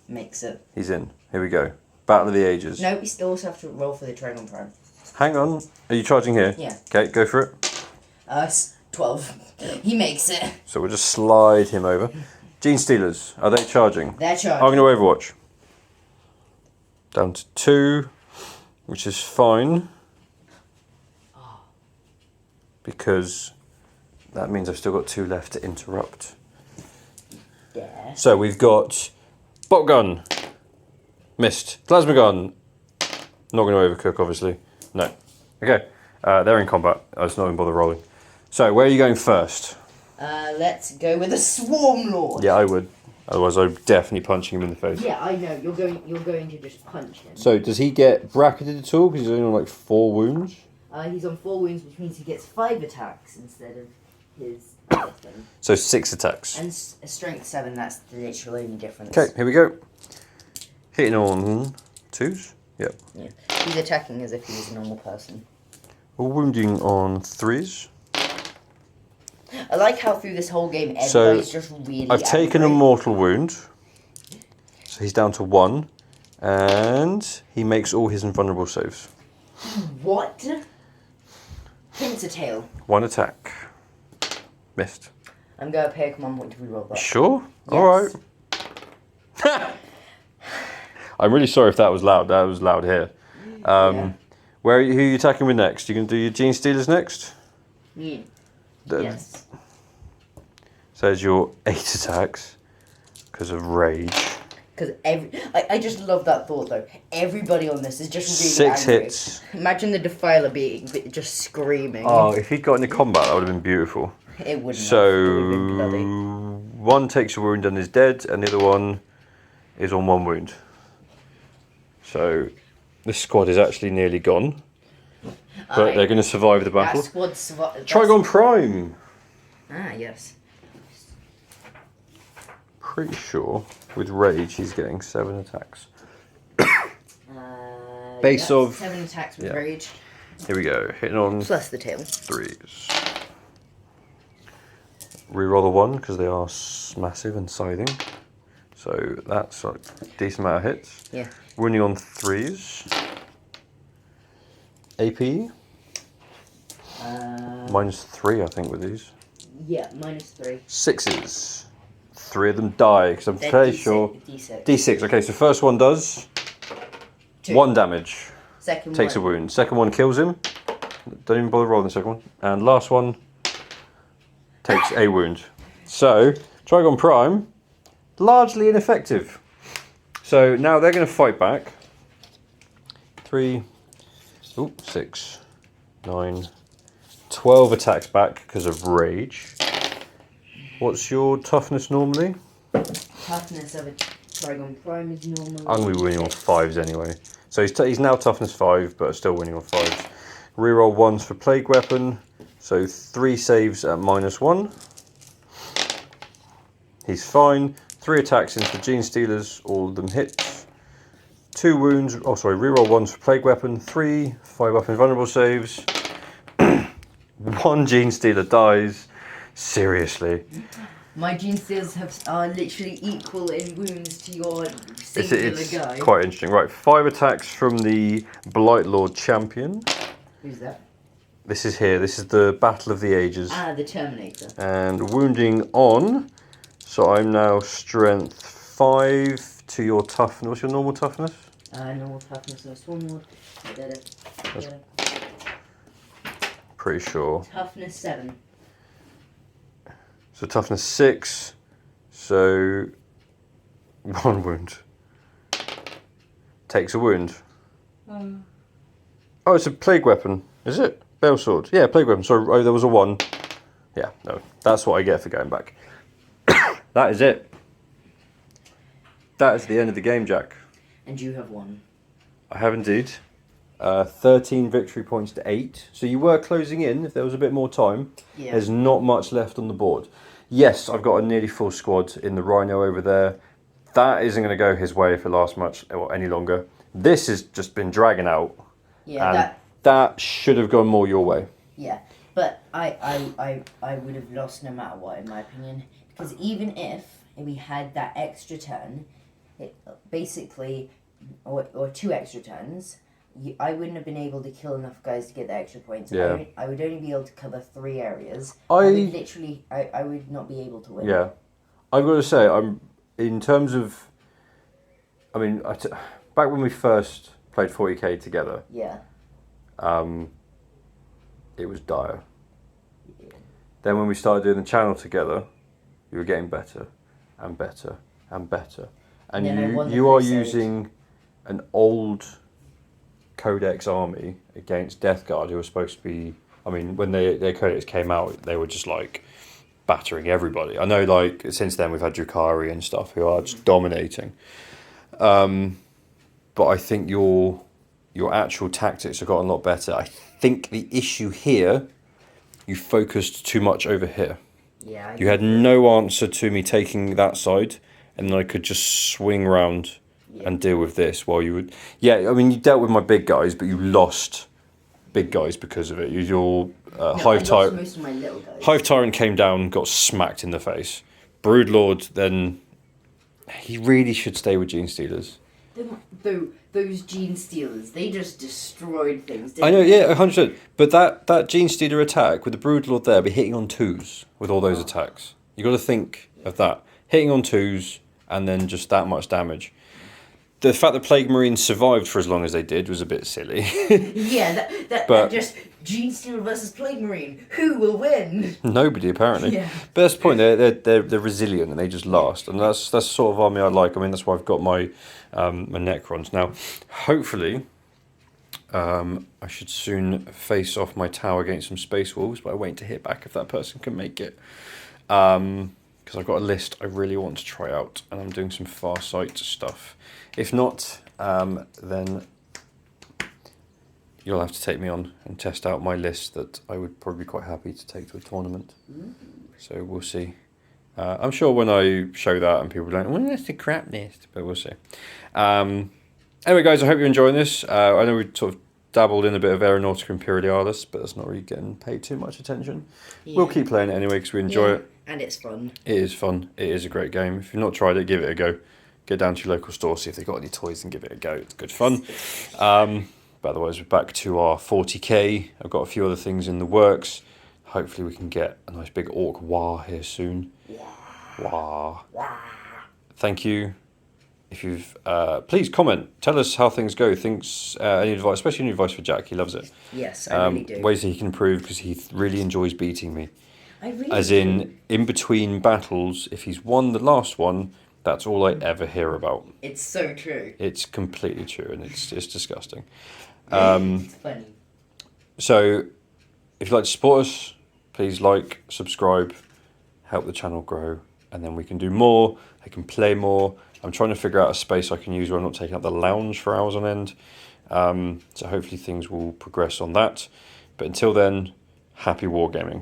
Makes it. He's in. Here we go. Battle of the Ages. No, we still also have to roll for the Dragon Prime. Hang on. Are you charging here? Yeah. Okay, go for it. 12. He makes it. So we'll just slide him over. Gene Stealers. Are they charging? They're charging. I'm going to Overwatch. Down to 2, which is fine. Because that means I've still got 2 left to interrupt. Yeah. So we've got Bot Gun. Missed. Plasma Gun. Not going to overcook, obviously. No. Okay. They're in combat. I was not going to bother rolling. So where are you going first? Let's go with the Swarm Lord. Yeah, I would. Otherwise, I'm definitely punching him in the face. Yeah, I know. You're going to just punch him. So does he get bracketed at all? Because he's only on like 4 wounds. He's on 4 wounds, which means he gets 5 attacks instead of his other thing. So 6 attacks. And a strength 7, that's the literal only difference. Okay, here we go. Hitting on 2s. Yep. Yeah. He's attacking as if he was a normal person. Wounding on 3s. I like how through this whole game everybody's just really I've taken a angry. mortal wound. So he's down to 1. And he makes all his invulnerable saves. What? Pincer tail. 1 attack. Missed. I'm going to pay a command point to reroll that. Sure? Yes. Alright. I'm really sorry if that was loud. That was loud here. Yeah. Who are you attacking with next? You going to do your Gene Stealers next? Yeah. Yes. Says your 8 attacks because of rage. Because I just love that thought though. Everybody on this is just really 6 angry. hits. Imagine the Defiler being just screaming. Oh, if he'd got into combat, that would have been beautiful. It wouldn't. So, Have. It would have been bloody. 1 takes a wound and is dead, and the other one is on 1 wound. So, this squad is actually nearly gone. But they're going to survive the battle. That squad survived. Trigon Prime! Ah, yes. Pretty sure with rage he's getting 7 attacks. Base of 7 attacks with rage. Here we go. Hitting on Plus the tail. 3s. Reroll the 1 because they are massive and scything. So that's a decent amount of hits. Yeah. Wounding on 3s. AP. -3 I think with these. Yeah, -3. 6s. 3 of them die because I'm fairly sure. D6. D6. Okay, so first one does 2. 1 damage. Second Takes one. a wound. Second one kills him. Don't even bother rolling the second one. And last one takes a wound. So, Trigon Prime, largely ineffective. So now they're going to fight back. 3, 6, 9, 12 attacks back because of rage. What's your toughness normally? Toughness of a Trigon Prime is normal. I'm going to be winning on 5s anyway. So he's now toughness 5, but still winning on 5s. Reroll 1s for Plague Weapon. So 3 saves at -1. He's fine. 3 attacks into the Gene Stealers, all of them hit. 2 wounds. Oh, sorry. Reroll 1s for Plague Weapon. 3 5-up invulnerable saves. 1 Gene Stealer dies. Seriously. My Gene Stealers are literally equal in wounds to your singular It's guy. quite interesting. Right, 5 attacks from the Blight Lord Champion. Who's that? This is here. This is the Battle of the Ages. Ah, the Terminator. And wounding on. So I'm now strength 5 to your toughness. What's your normal toughness? Normal toughness of a Swarm Lord. I did it. Pretty sure. Toughness 7. So toughness 6. So 1 wound. Takes a wound. Oh, it's a plague weapon. Is it? Bale sword. Yeah, plague weapon. Sorry, oh, there was a 1. Yeah, no. That's what I get for going back. That is it. That is the end of the game, Jack. And you have 1. I have indeed. 13 victory points to 8. So you were closing in if there was a bit more time. Yeah. There's not much left on the board. Yes, I've got a nearly full squad in the Rhino over there. That isn't going to go his way if it lasts much or any longer. This has just been dragging out. Yeah, and that should have gone more your way. Yeah, but I would have lost no matter what, in my opinion. Because even if we had that extra turn, it basically, or 2 extra turns, I wouldn't have been able to kill enough guys to get the extra points. Yeah. I would only be able to cover 3 areas. I would not be able to win. Yeah. I've got to say, in terms of, I mean, back when we first played 40k together, Yeah. it was dire. Yeah. Then when we started doing the channel together, you were getting better and better and better. And you are using an old Codex army against Death Guard, who were supposed to be, I mean, when their Codex came out, they were just like battering everybody. I know, like, since then we've had Drukhari and stuff who are just dominating. But I think your actual tactics have gotten a lot better. I think the issue here, you focused too much over here. Yeah. You had no answer to me taking that side, and then I could just swing round and deal with this while you would. Yeah, I mean, you dealt with my big guys, but you lost big guys because of it. Your Hive Tyrant. Most of my little guys. Hive Tyrant came down, got smacked in the face. Broodlord, then he really should stay with Gene Stealers. Those Gene Stealers, they just destroyed things. I know, yeah, 100%. But that Gene Stealer attack with the Broodlord there, be hitting on 2s with all those attacks. You got to think of that. Hitting on 2s and then just that much damage. The fact that Plague Marines survived for as long as they did was a bit silly. Yeah, that just Gene Stealer versus Plague Marine. Who will win? Nobody, apparently. Yeah. But that's the point. They're resilient and they just last, and that's the sort of army I like. I mean, that's why I've got my my Necrons now. Hopefully, I should soon face off my tower against some Space Wolves, but I'm waiting to hit back if that person can make it. Because I've got a list I really want to try out, and I'm doing some Farsight stuff. If not, then you'll have to take me on and test out my list that I would probably be quite happy to take to a tournament. So we'll see. I'm sure when I show that and people are like, well, that's a crap list, but we'll see. Anyway, guys, I hope you're enjoying this. I know we sort of dabbled in a bit of Aeronautica Imperialis, but that's not really getting paid too much attention. Yeah. We'll keep playing it anyway because we enjoy it. And it's fun. It is fun. It is a great game. If you've not tried it, give it a go. Get down to your local store, see if they've got any toys and give it a go. It's good fun. But otherwise, we're back to our 40k. I've got a few other things in the works. Hopefully we can get a nice big Orc War here soon. Wah. Thank you. If you've please comment. Tell us how things go. Any advice, especially any advice for Jack. He loves it. Yes, I really do. Ways that he can improve because he really enjoys beating me. I really As in between battles, if he's won the last one, that's all I ever hear about. It's so true. It's completely true, and it's disgusting. It's funny. So, if you'd like to support us, please like, subscribe, help the channel grow, and then we can do more. I can play more. I'm trying to figure out a space I can use where I'm not taking up the lounge for hours on end. So hopefully things will progress on that. But until then, happy wargaming.